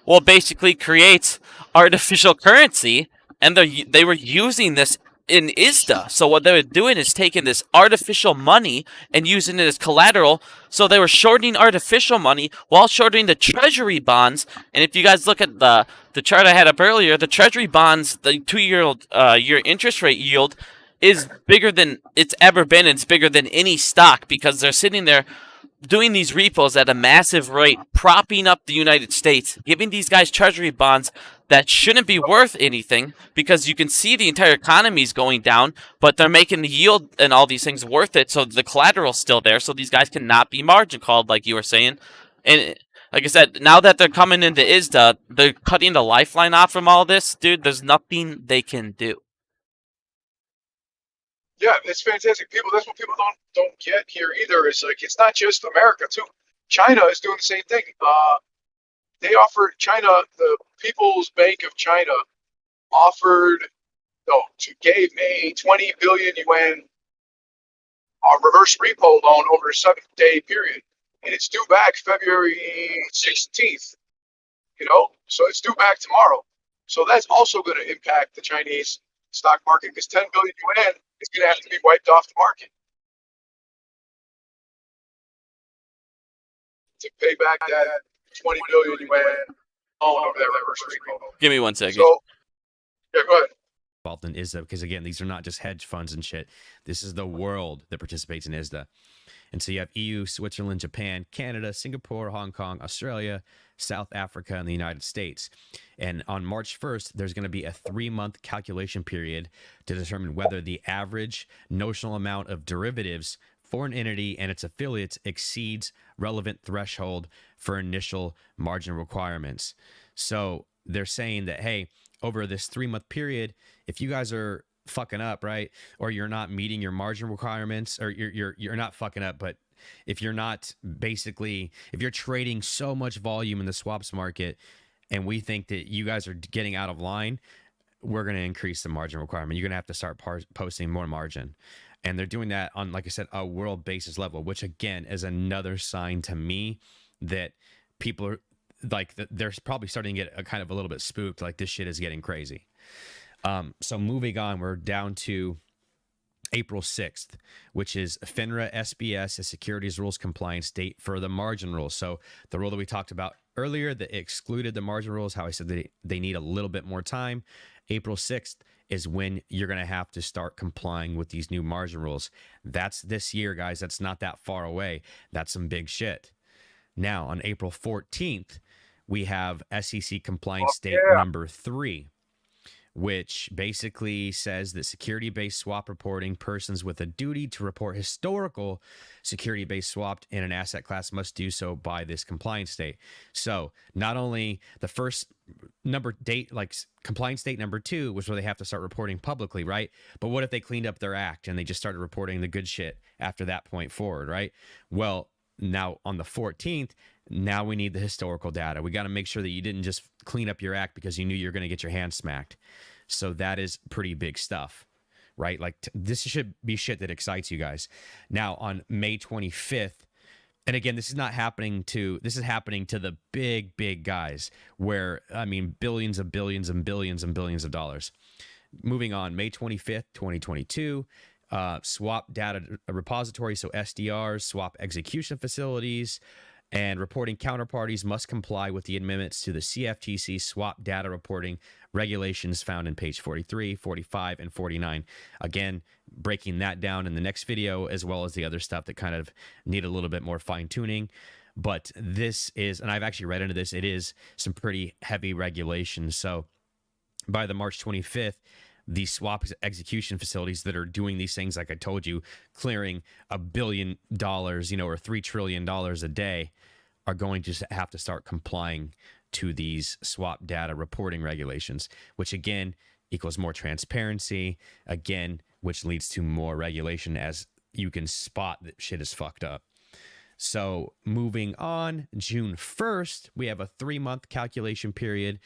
Well, it basically creates artificial currency, and they were using this in ISDA. So what they were doing is taking this artificial money and using it as collateral. So they were shorting artificial money while shorting the treasury bonds. And if you guys look at the chart I had up earlier, the treasury bonds, the 2-year interest rate yield is bigger than it's ever been. It's bigger than any stock because they're sitting there doing these repos at a massive rate, propping up the United States, giving these guys treasury bonds that shouldn't be worth anything because you can see the entire economy is going down, but they're making the yield and all these things worth it, so the collateral's still there, so these guys cannot be margin called, like you were saying. And like I said, now that they're coming into ISDA, they're cutting the lifeline off from all this, dude. There's nothing they can do. Yeah, it's fantastic. That's what people don't get here either. Is like it's not just America too. China is doing the same thing. They offered China, the People's Bank of China, gave a 20 billion yuan reverse repo loan over a 7-day period, and it's due back February 16th. So it's due back tomorrow. So that's also going to impact the Chinese stock market because 10 billion yuan is going to have to be wiped off the market to pay back that 20 billion yuan loan over that reverse repo. Give me 1 second. So, yeah, go ahead. Involved in ISDA because again, these are not just hedge funds and shit. This is the world that participates in ISDA. And so you have EU, Switzerland, Japan, Canada, Singapore, Hong Kong, Australia, South Africa, and the United States. And on March 1st, there's going to be a 3-month calculation period to determine whether the average notional amount of derivatives for an entity and its affiliates exceeds relevant threshold for initial margin requirements. So they're saying that, hey, over this 3-month period, if you guys are fucking up, right, or you're not meeting your margin requirements, or you're not fucking up, but if you're not if you're trading so much volume in the swaps market and we think that you guys are getting out of line, we're going to increase the margin requirement. You're going to have to start posting more margin. And they're doing that on, like I said, a world basis level, which again is another sign to me that people are like, they're probably starting to get a kind of a little bit spooked, like this shit is getting crazy. So moving on, we're down to April 6th, which is FINRA SBS, a securities rules compliance date for the margin rules. So the rule that we talked about earlier that excluded the margin rules, how I said they need a little bit more time. April 6th is when you're going to have to start complying with these new margin rules. That's this year, guys. That's not that far away. That's some big shit. Now, on April 14th, we have SEC compliance state number 3, which basically says that security-based swap reporting persons with a duty to report historical security-based swapped in an asset class must do so by this compliance date. So not only the first number date, like compliance date number 2, was where they have to start reporting publicly, right? But what if they cleaned up their act and they just started reporting the good shit after that point forward, right? Well, now on the 14th, now we need the historical data. We got to make sure that you didn't just clean up your act because you knew you were going to get your hand smacked. So that is pretty big stuff, right? Like this should be shit that excites you guys. Now on May 25th, and again, this is happening to the big guys where, I mean, billions and billions and billions of dollars. Moving on, May 25th, 2022, swap data repository, so SDRs, swap execution facilities, and reporting counterparties must comply with the amendments to the CFTC swap data reporting regulations found in page 43, 45, and 49. Again, breaking that down in the next video, as well as the other stuff that kind of need a little bit more fine tuning. But this is, and I've actually read into this, it is some pretty heavy regulations. So by the March 25th, the swap execution facilities that are doing these things, like I told you, clearing $1 billion, or $3 trillion a day, are going to have to start complying to these swap data reporting regulations, which again equals more transparency, again, which leads to more regulation as you can spot that shit is fucked up. So moving on, June 1st, we have a 3-month calculation period.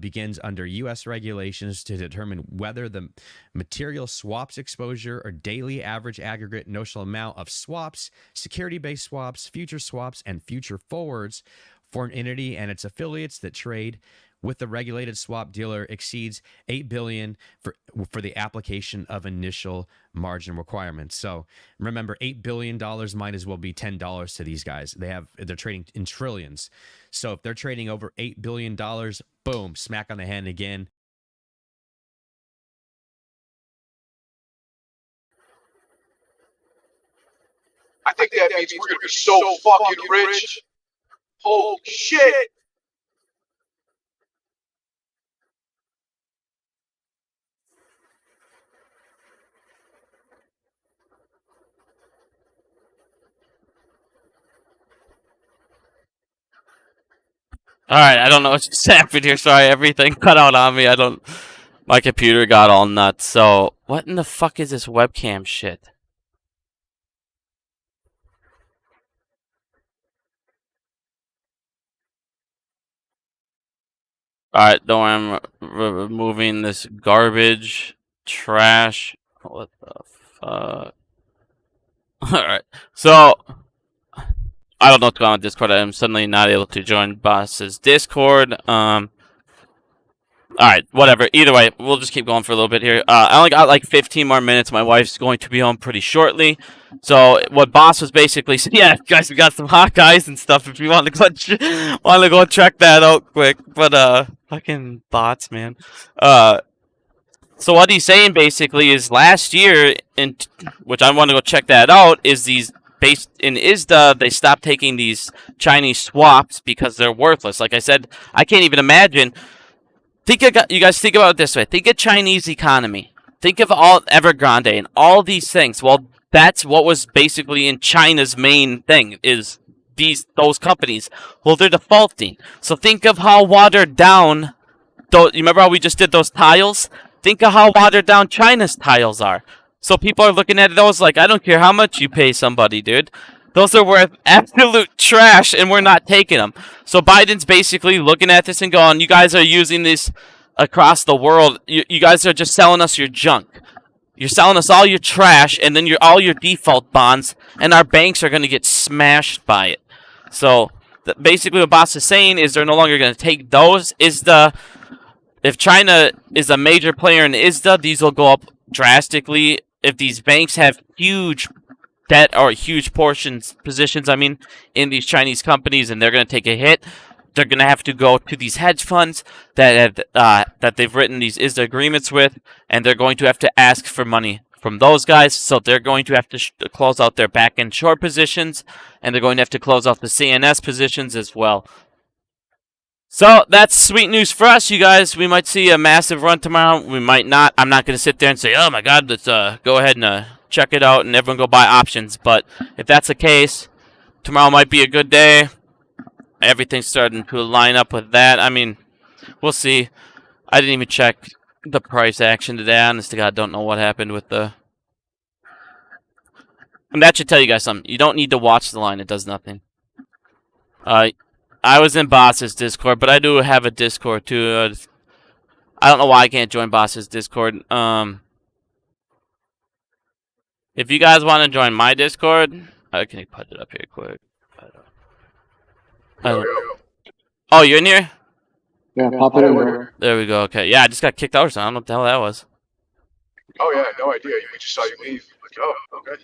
Begins under U.S. regulations to determine whether the material swaps exposure or daily average aggregate notional amount of swaps, security-based swaps, future swaps, and future forwards for an entity and its affiliates that trade with the regulated swap dealer exceeds $8 billion for the application of initial margin requirements. So remember, $8 billion might as well be $10 to these guys. They're trading in trillions. So if they're trading over $8 billion, boom, smack on the hand again. I think that means we're gonna be so fucking rich. Holy shit! All right, I don't know what just happened here. Sorry, everything cut out on me. My computer got all nuts. So, what in the fuck is this webcam shit? All right, don't worry, I'm removing this garbage, trash. What the fuck? All right, so I don't know what's going on with Discord. I'm suddenly not able to join Boss's Discord. Alright, whatever. Either way, we'll just keep going for a little bit here. I only got like 15 more minutes. My wife's going to be home pretty shortly. What Boss was basically saying, yeah, guys, we got some hot guys and stuff if you want to go check that out quick. But, fucking bots, man. So what he's saying basically is last year, which I want to go check that out, is these based in ISDA, they stopped taking these Chinese swaps because they're worthless. Like I said, I can't even imagine. You guys think about it this way. Think of Chinese economy. Think of all Evergrande and all these things. Well, that's what was basically in China's main thing is those companies. Well, they're defaulting. So think of how watered down. You remember how we just did those tiles? Think of how watered down China's tiles are. So people are looking at those like, I don't care how much you pay somebody, dude. Those are worth absolute trash, and we're not taking them. So Biden's basically looking at this and going, you guys are using this across the world. You guys are just selling us your junk. You're selling us all your trash, and then all your default bonds, and our banks are going to get smashed by it. So basically what Boss is saying is they're no longer going to take those. If China is a major player in ISDA, these will go up drastically. If these banks have huge debt or huge positions, in these Chinese companies, and they're going to take a hit, they're going to have to go to these hedge funds that they've written these ISDA agreements with, and they're going to have to ask for money from those guys. So they're going to have to close out their back-end short positions, and they're going to have to close out the CNS positions as well. So that's sweet news for us, you guys. We might see a massive run tomorrow. We might not. I'm not going to sit there and say, oh my God, let's go ahead and check it out and everyone go buy options. But if that's the case, tomorrow might be a good day. Everything's starting to line up with that. I mean, we'll see. I didn't even check the price action today. Honest to God, don't know what happened with the... And that should tell you guys something. You don't need to watch the line. It does nothing. I was in Boss's Discord, but I do have a Discord too. I don't know why I can't join Boss's Discord. If you guys want to join my Discord, I can put it up here quick. Oh, you're in here? Yeah, pop it in, bro. There we go. Okay. Yeah, I just got kicked out or something. I don't know what the hell that was. Oh yeah, no idea. We just saw you leave. Like, oh, okay.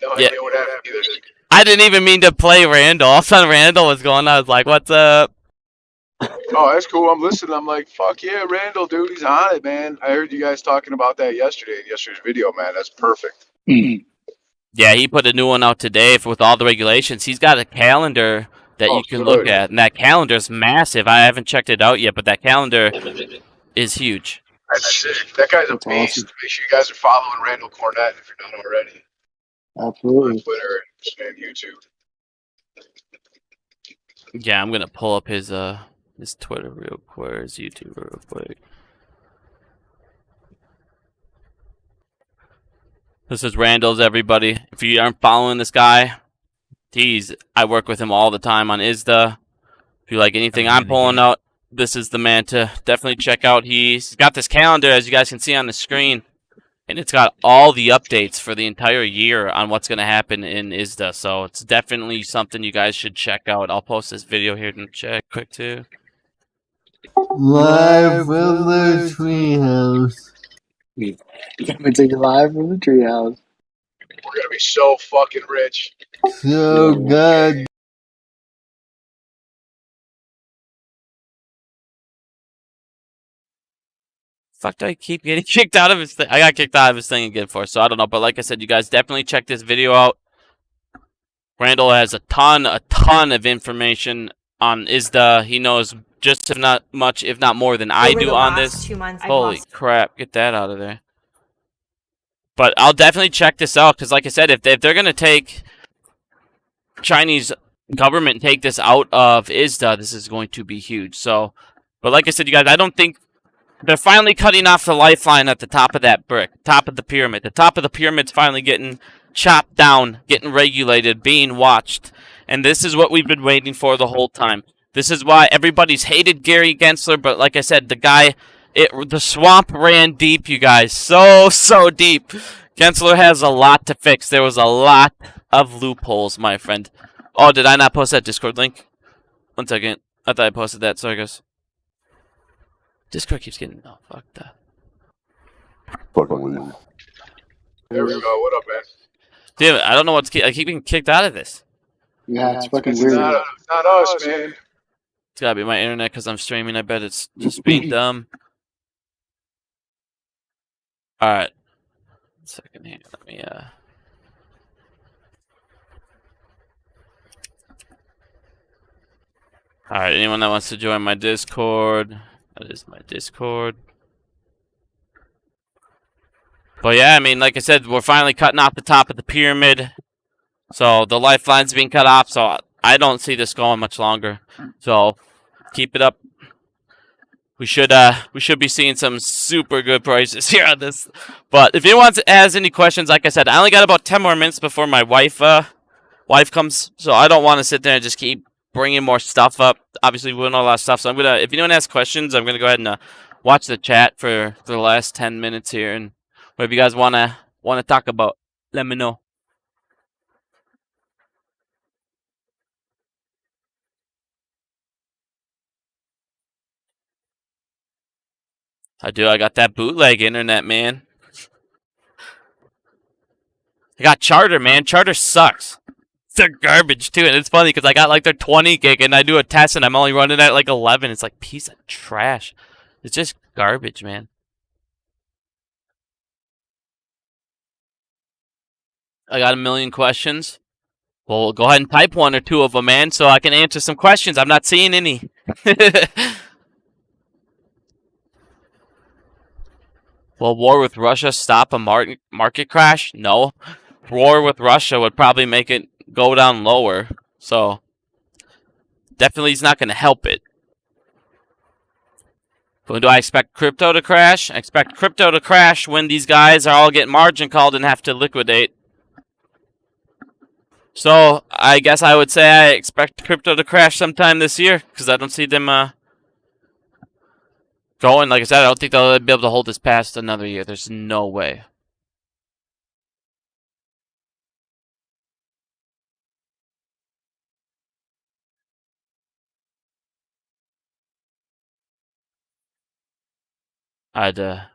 No Yeah. idea what happened either. I didn't even mean to play Randall. All of a sudden, Randall was going. I was like, "What's up?" Oh, that's cool. I'm listening. I'm like, fuck yeah, Randall, dude, he's on it, man. I heard you guys talking about that yesterday in yesterday's video, man. That's perfect. Yeah, he put a new one out today with all the regulations. He's got a calendar that you can look at, and that calendar's massive. I haven't checked it out yet, but that calendar is huge. That's it. That guy's a That's beast. awesome. Make sure you guys are following Randall Cornett if you're not already on Absolutely. Twitter and YouTube. Yeah, I'm gonna pull up his Twitter real quick, his YouTube real quick. This is Randall's, everybody. If you aren't following this guy, I work with him all the time on ISDA. If you like anything I'm pulling out, this is the man to definitely check out. He's got this calendar, as you guys can see on the screen, and it's got all the updates for the entire year on what's going to happen in ISDA. So it's definitely something you guys should check out. I'll post this video here to check quick too. Live from the treehouse. Coming to you live from the treehouse. We're gonna be so fucking rich. So good. Fuck, do I keep getting kicked out of his thing? I got kicked out of his thing again for, so I don't know. But like I said, you guys definitely check this video out. Randall has a ton of information on ISDA. He knows just if not much, if not more than I do on this. 2 months, Holy crap, get that out of there. But I'll definitely check this out, because like I said, if they're going to take Chinese government and take this out of ISDA, this is going to be huge. So, but like I said, you guys, I don't think they're finally cutting off the lifeline at the top of that brick, top of the pyramid. The top of the pyramid's finally getting chopped down, getting regulated, being watched. And this is what we've been waiting for the whole time. This is why everybody's hated Gary Gensler, but like I said, the guy, the swamp ran deep, you guys. So deep. Gensler has a lot to fix. There was a lot of loopholes, my friend. Oh, did I not post that Discord link? 1 second. I thought I posted that. Sorry, guys. Discord keeps getting... Oh, fuck that. Fucking leave. There we go. What up, man? Damn it, I don't know what's... I keep getting kicked out of this. Yeah, it's fucking It's weird. not us, man. It's gotta be my internet because I'm streaming. I bet it's just being dumb. Alright. 1 second here. Let me, Alright, anyone that wants to join my Discord, that is my Discord. But yeah, I mean, like I said, we're finally cutting off the top of the pyramid. So the lifeline's being cut off, so I don't see this going much longer. So keep it up. We should be seeing some super good prices here on this. But if anyone has any questions, like I said, I only got about 10 more minutes before my wife comes, so I don't want to sit there and just keep bringing more stuff up. Obviously, we know a lot of stuff, so if anyone has questions, I'm gonna go ahead and watch the chat for the last 10 minutes here, and whatever you guys wanna talk about, let me know. I do. I got that bootleg internet, man. I got Charter, man. Charter sucks. They're garbage too, and it's funny because I got like their 20 gig, and I do a test, and I'm only running at like 11. It's like piece of trash. It's just garbage, man. I got a million questions. Well, go ahead and type one or two of them, man, so I can answer some questions. I'm not seeing any. Will war with Russia stop a market crash? No. War with Russia would probably make it go down lower. So, definitely is not going to help it. But do I expect crypto to crash? I expect crypto to crash when these guys are all getting margin called and have to liquidate. So, I guess I would say I expect crypto to crash sometime this year, because I don't see them going. Like I said, I don't think they'll be able to hold this past another year. There's no way. I had to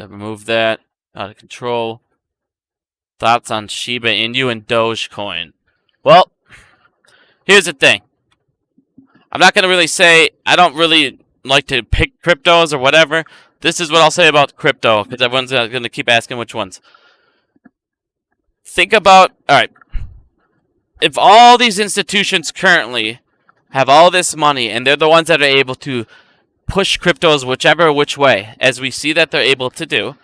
remove that. Out of control. Thoughts on Shiba Inu and Dogecoin? Well, here's the thing. I'm not going to really say, I don't really like to pick cryptos or whatever. This is what I'll say about crypto, because everyone's going to keep asking which ones. Think about, alright, if all these institutions currently have all this money, and they're the ones that are able to push cryptos which way, as we see that they're able to do,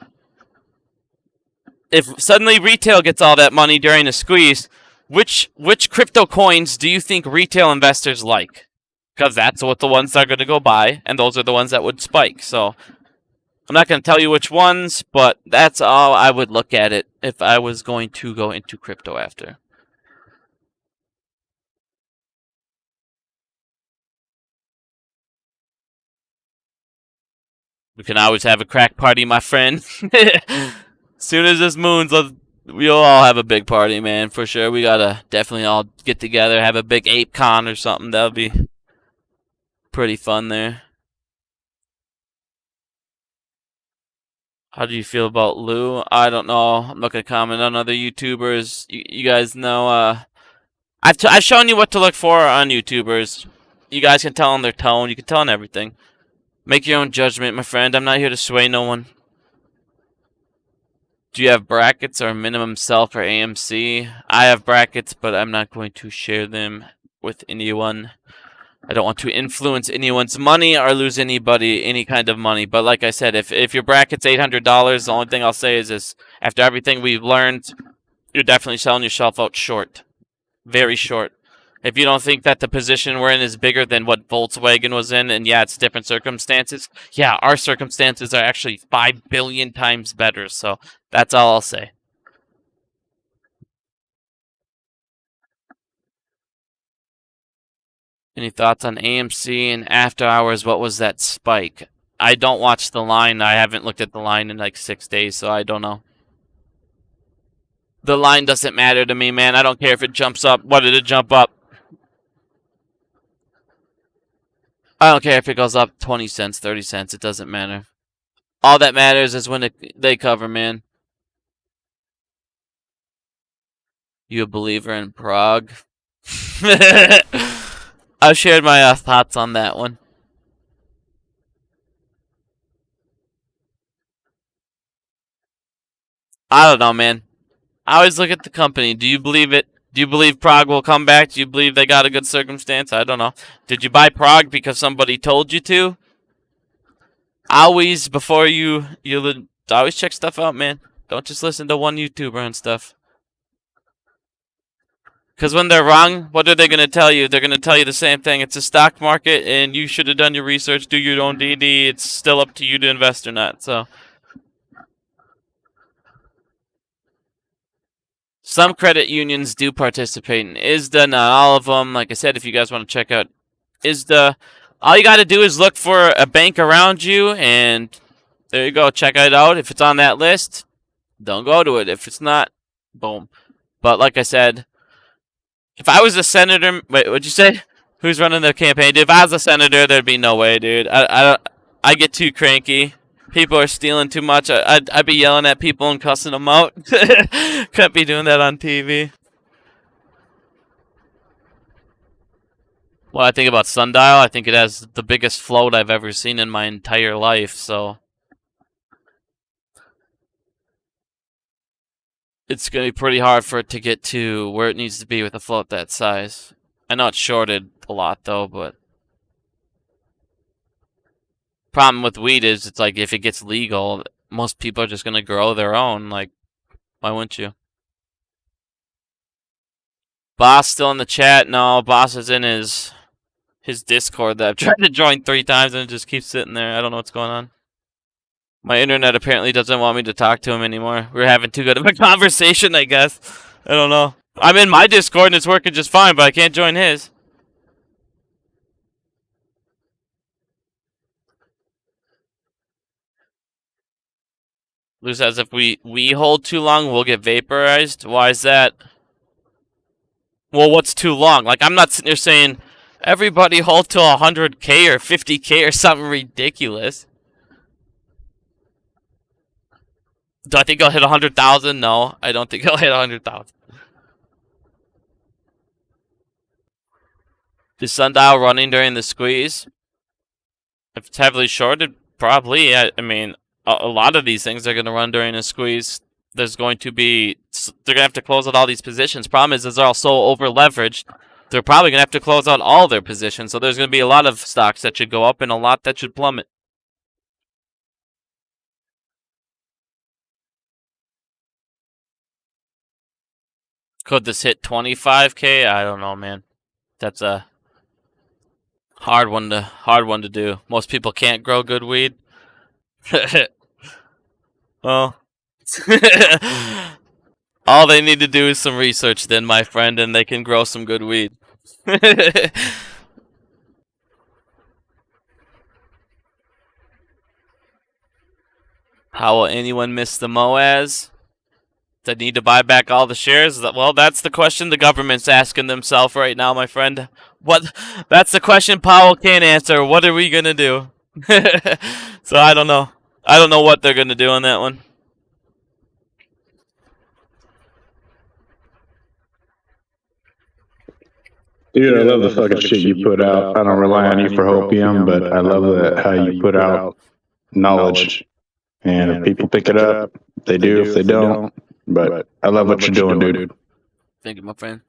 if suddenly retail gets all that money during a squeeze, which crypto coins do you think retail investors like? Because that's what the ones that are going to go buy, and those are the ones that would spike. So I'm not going to tell you which ones, but that's how I would look at it if I was going to go into crypto after. We can always have a crack party, my friend. Soon as this moon's, we'll all have a big party, man, for sure. We gotta definitely all get together, have a big ape con or something. That'll be pretty fun there. How do you feel about Lou? I don't know. I'm not gonna comment on other YouTubers. You guys know. I've shown you what to look for on YouTubers. You guys can tell on their tone. You can tell on everything. Make your own judgment, my friend. I'm not here to sway no one. Do you have brackets or minimum sell for AMC? I have brackets, but I'm not going to share them with anyone. I don't want to influence anyone's money or lose anybody any kind of money. But like I said, if your bracket's $800, the only thing I'll say is after everything we've learned, you're definitely selling yourself out short. Very short. If you don't think that the position we're in is bigger than what Volkswagen was in, and yeah, it's different circumstances, yeah, our circumstances are actually 5 billion times better, so that's all I'll say. Any thoughts on AMC and after hours? What was that spike? I don't watch the line. I haven't looked at the line in like 6 days, so I don't know. The line doesn't matter to me, man. I don't care if it jumps up. What did it jump up? I don't care if it goes up 20 cents, 30 cents. It doesn't matter. All that matters is when they cover, man. You a believer in Prague? I've shared my thoughts on that one. I don't know, man. I always look at the company. Do you believe it? Do you believe Prague will come back? Do you believe they got a good circumstance? I don't know. Did you buy Prague because somebody told you to? Always, before you always check stuff out, man. Don't just listen to one YouTuber and stuff. Because when they're wrong, what are they going to tell you? They're going to tell you the same thing. It's a stock market, and you should have done your research, do your own DD. It's still up to you to invest or not. So, some credit unions do participate in ISDA, not all of them. Like I said, if you guys want to check out ISDA, all you got to do is look for a bank around you, and there you go. Check it out. If it's on that list, don't go to it. If it's not, boom. But like I said, if I was a senator, wait, what'd you say? Who's running the campaign? Dude, if I was a senator, there'd be no way, dude. I get too cranky. People are stealing too much. I'd be yelling at people and cussing them out. Couldn't be doing that on TV. Well, I think about Sundial, I think it has the biggest float I've ever seen in my entire life, so it's going to be pretty hard for it to get to where it needs to be with a float that size. I know it's shorted a lot, though, but problem with weed is it's like if it gets legal, most people are just going to grow their own. Like, why wouldn't you? Boss still in the chat? No, Boss is in his Discord that I've tried to join 3 times and it just keeps sitting there. I don't know what's going on. My internet apparently doesn't want me to talk to him anymore. We're having too good of a conversation, I guess. I don't know. I'm in my Discord and it's working just fine, but I can't join his. Lou says if we hold too long, we'll get vaporized. Why is that? Well, what's too long? Like, I'm not sitting there saying everybody hold till 100k or 50k or something ridiculous. Do I think I'll hit 100,000? No, I don't think I'll hit 100,000. Is Sundial running during the squeeze? If it's heavily shorted, probably. I mean, a lot of these things are going to run during a squeeze. There's going to be... They're going to have to close out all these positions. Problem is they're all so over-leveraged, they're probably going to have to close out all their positions. So there's going to be a lot of stocks that should go up and a lot that should plummet. Could this hit 25k? I don't know, man. That's a hard one to do. Most people can't grow good weed. Well, all they need to do is some research, then, my friend, and they can grow some good weed. How will anyone miss the MOAS? They need to buy back all the shares? Well, that's the question the government's asking themselves right now, my friend. What? That's the question Powell can't answer. What are we gonna do? So I don't know. I don't know what they're gonna do on that one. Dude, I love the fucking shit you put out. I don't rely on you for opium, but I love how you put out knowledge. And if people pick it up, they do. If they don't, but I love what you're doing, dude. Thank you, my friend.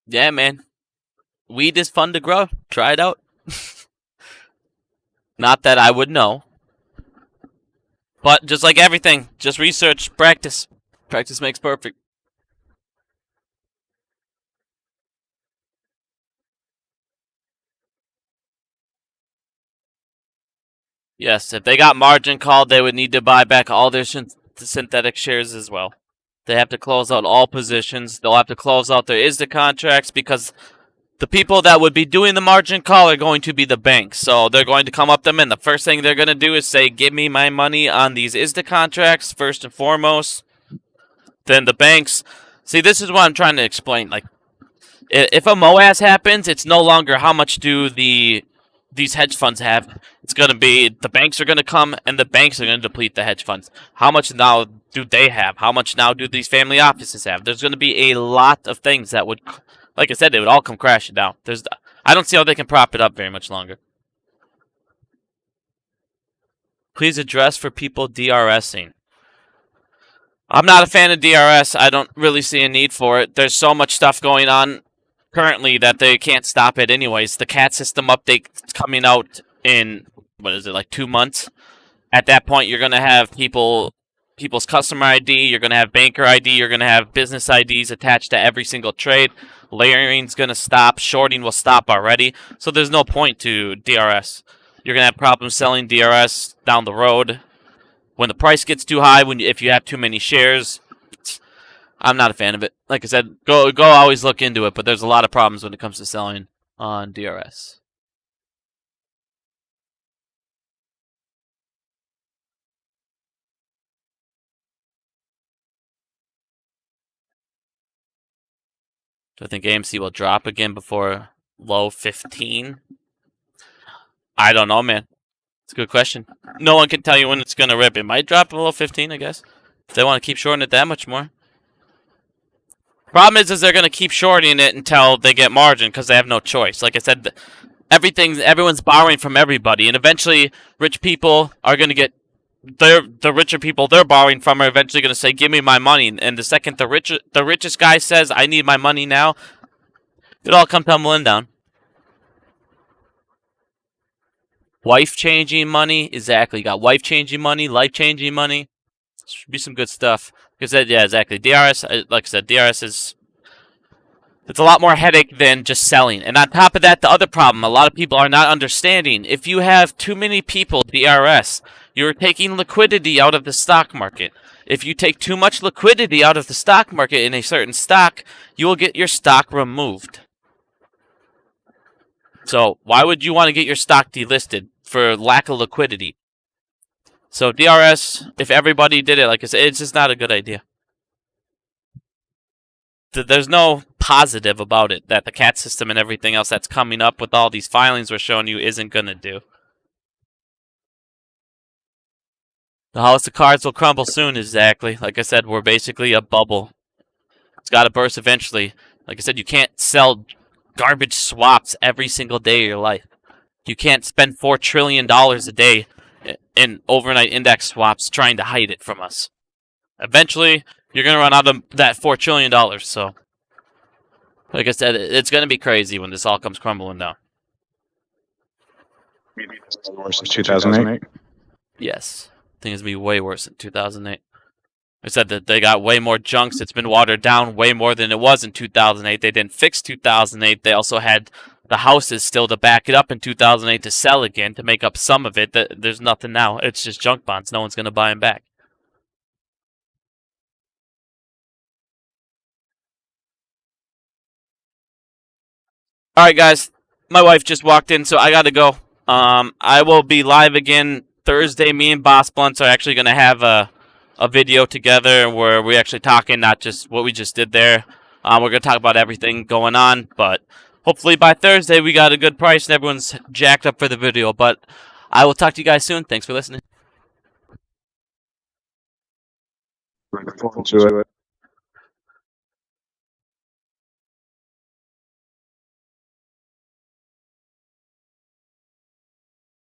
Yeah, man. Weed is fun to grow. Try it out. Not that I would know. But just like everything, just research, practice. Practice makes perfect. Yes, if they got margin called, they would need to buy back all their synthetic shares as well. They have to close out all positions. They'll have to close out their ISDA contracts because the people that would be doing the margin call are going to be the banks. So they're going to come up to them, and the first thing they're going to do is say, give me my money on these ISDA contracts, first and foremost. Then the banks... See, this is what I'm trying to explain. Like, if a MOAS happens, it's no longer how much do these hedge funds have. It's going to be the banks are going to come and the banks are going to deplete the hedge funds. How much now do they have? How much now do these family offices have? There's going to be a lot of things that would, like I said, they would all come crashing down. I don't see how they can prop it up very much longer. Please address for people DRSing. I'm not a fan of DRS. I don't really see a need for it. There's so much stuff going on currently that they can't stop it anyways. The CAT system update's coming out in, what is it, like 2 months? At that point, you're going to have people's customer ID, you're going to have banker ID, you're going to have business IDs attached to every single trade. Layering's going to stop. Shorting will stop already. So there's no point to DRS. You're going to have problems selling DRS down the road. When the price gets too high, if you have too many shares, I'm not a fan of it. Like I said, go always look into it, but there's a lot of problems when it comes to selling on DRS. Do I think AMC will drop again before low 15? I don't know, man. It's a good question. No one can tell you when it's going to rip. It might drop below 15, I guess. If they want to keep shorting it that much more. Problem is they're gonna keep shorting it until they get margin because they have no choice. Like I said, everyone's borrowing from everybody, and eventually, rich people are gonna get the richer people they're borrowing from are eventually gonna say, "Give me my money." And the second the richest guy says, "I need my money now," it all come tumbling down. Wife changing money, exactly. Got wife changing money, life changing money. Should be some good stuff. Because yeah, exactly. DRS, like I said, DRS is it's a lot more headache than just selling. And on top of that, the other problem a lot of people are not understanding: if you have too many people DRS, you're taking liquidity out of the stock market. If you take too much liquidity out of the stock market in a certain stock, you will get your stock removed. So why would you want to get your stock delisted for lack of liquidity? So DRS, if everybody did it, like I said, it's just not a good idea. There's no positive about it that the CAT system and everything else that's coming up with all these filings we're showing you isn't going to do. The house of cards will crumble soon, exactly. Like I said, we're basically a bubble. It's got to burst eventually. Like I said, you can't sell garbage swaps every single day of your life. You can't spend $4 trillion a day in overnight index swaps trying to hide it from us. Eventually, you're going to run out of that $4 trillion. So, like I said, it's going to be crazy when this all comes crumbling down. Worse than 2008. Yes. I think it's going to be way worse than 2008. I said that they got way more junks. It's been watered down way more than it was in 2008. They didn't fix 2008. They also had the houses still to back it up in 2008 to sell again to make up some of it. There's nothing now. It's just junk bonds. No one's going to buy them back. All right, guys. My wife just walked in, so I got to go. I will be live again Thursday. Me and Boss Blunts are actually going to have a video together where we're actually talking, not just what we just did there. We're going to talk about everything going on, but hopefully by Thursday we got a good price and everyone's jacked up for the video. But I will talk to you guys soon. Thanks for listening. Looking forward to it.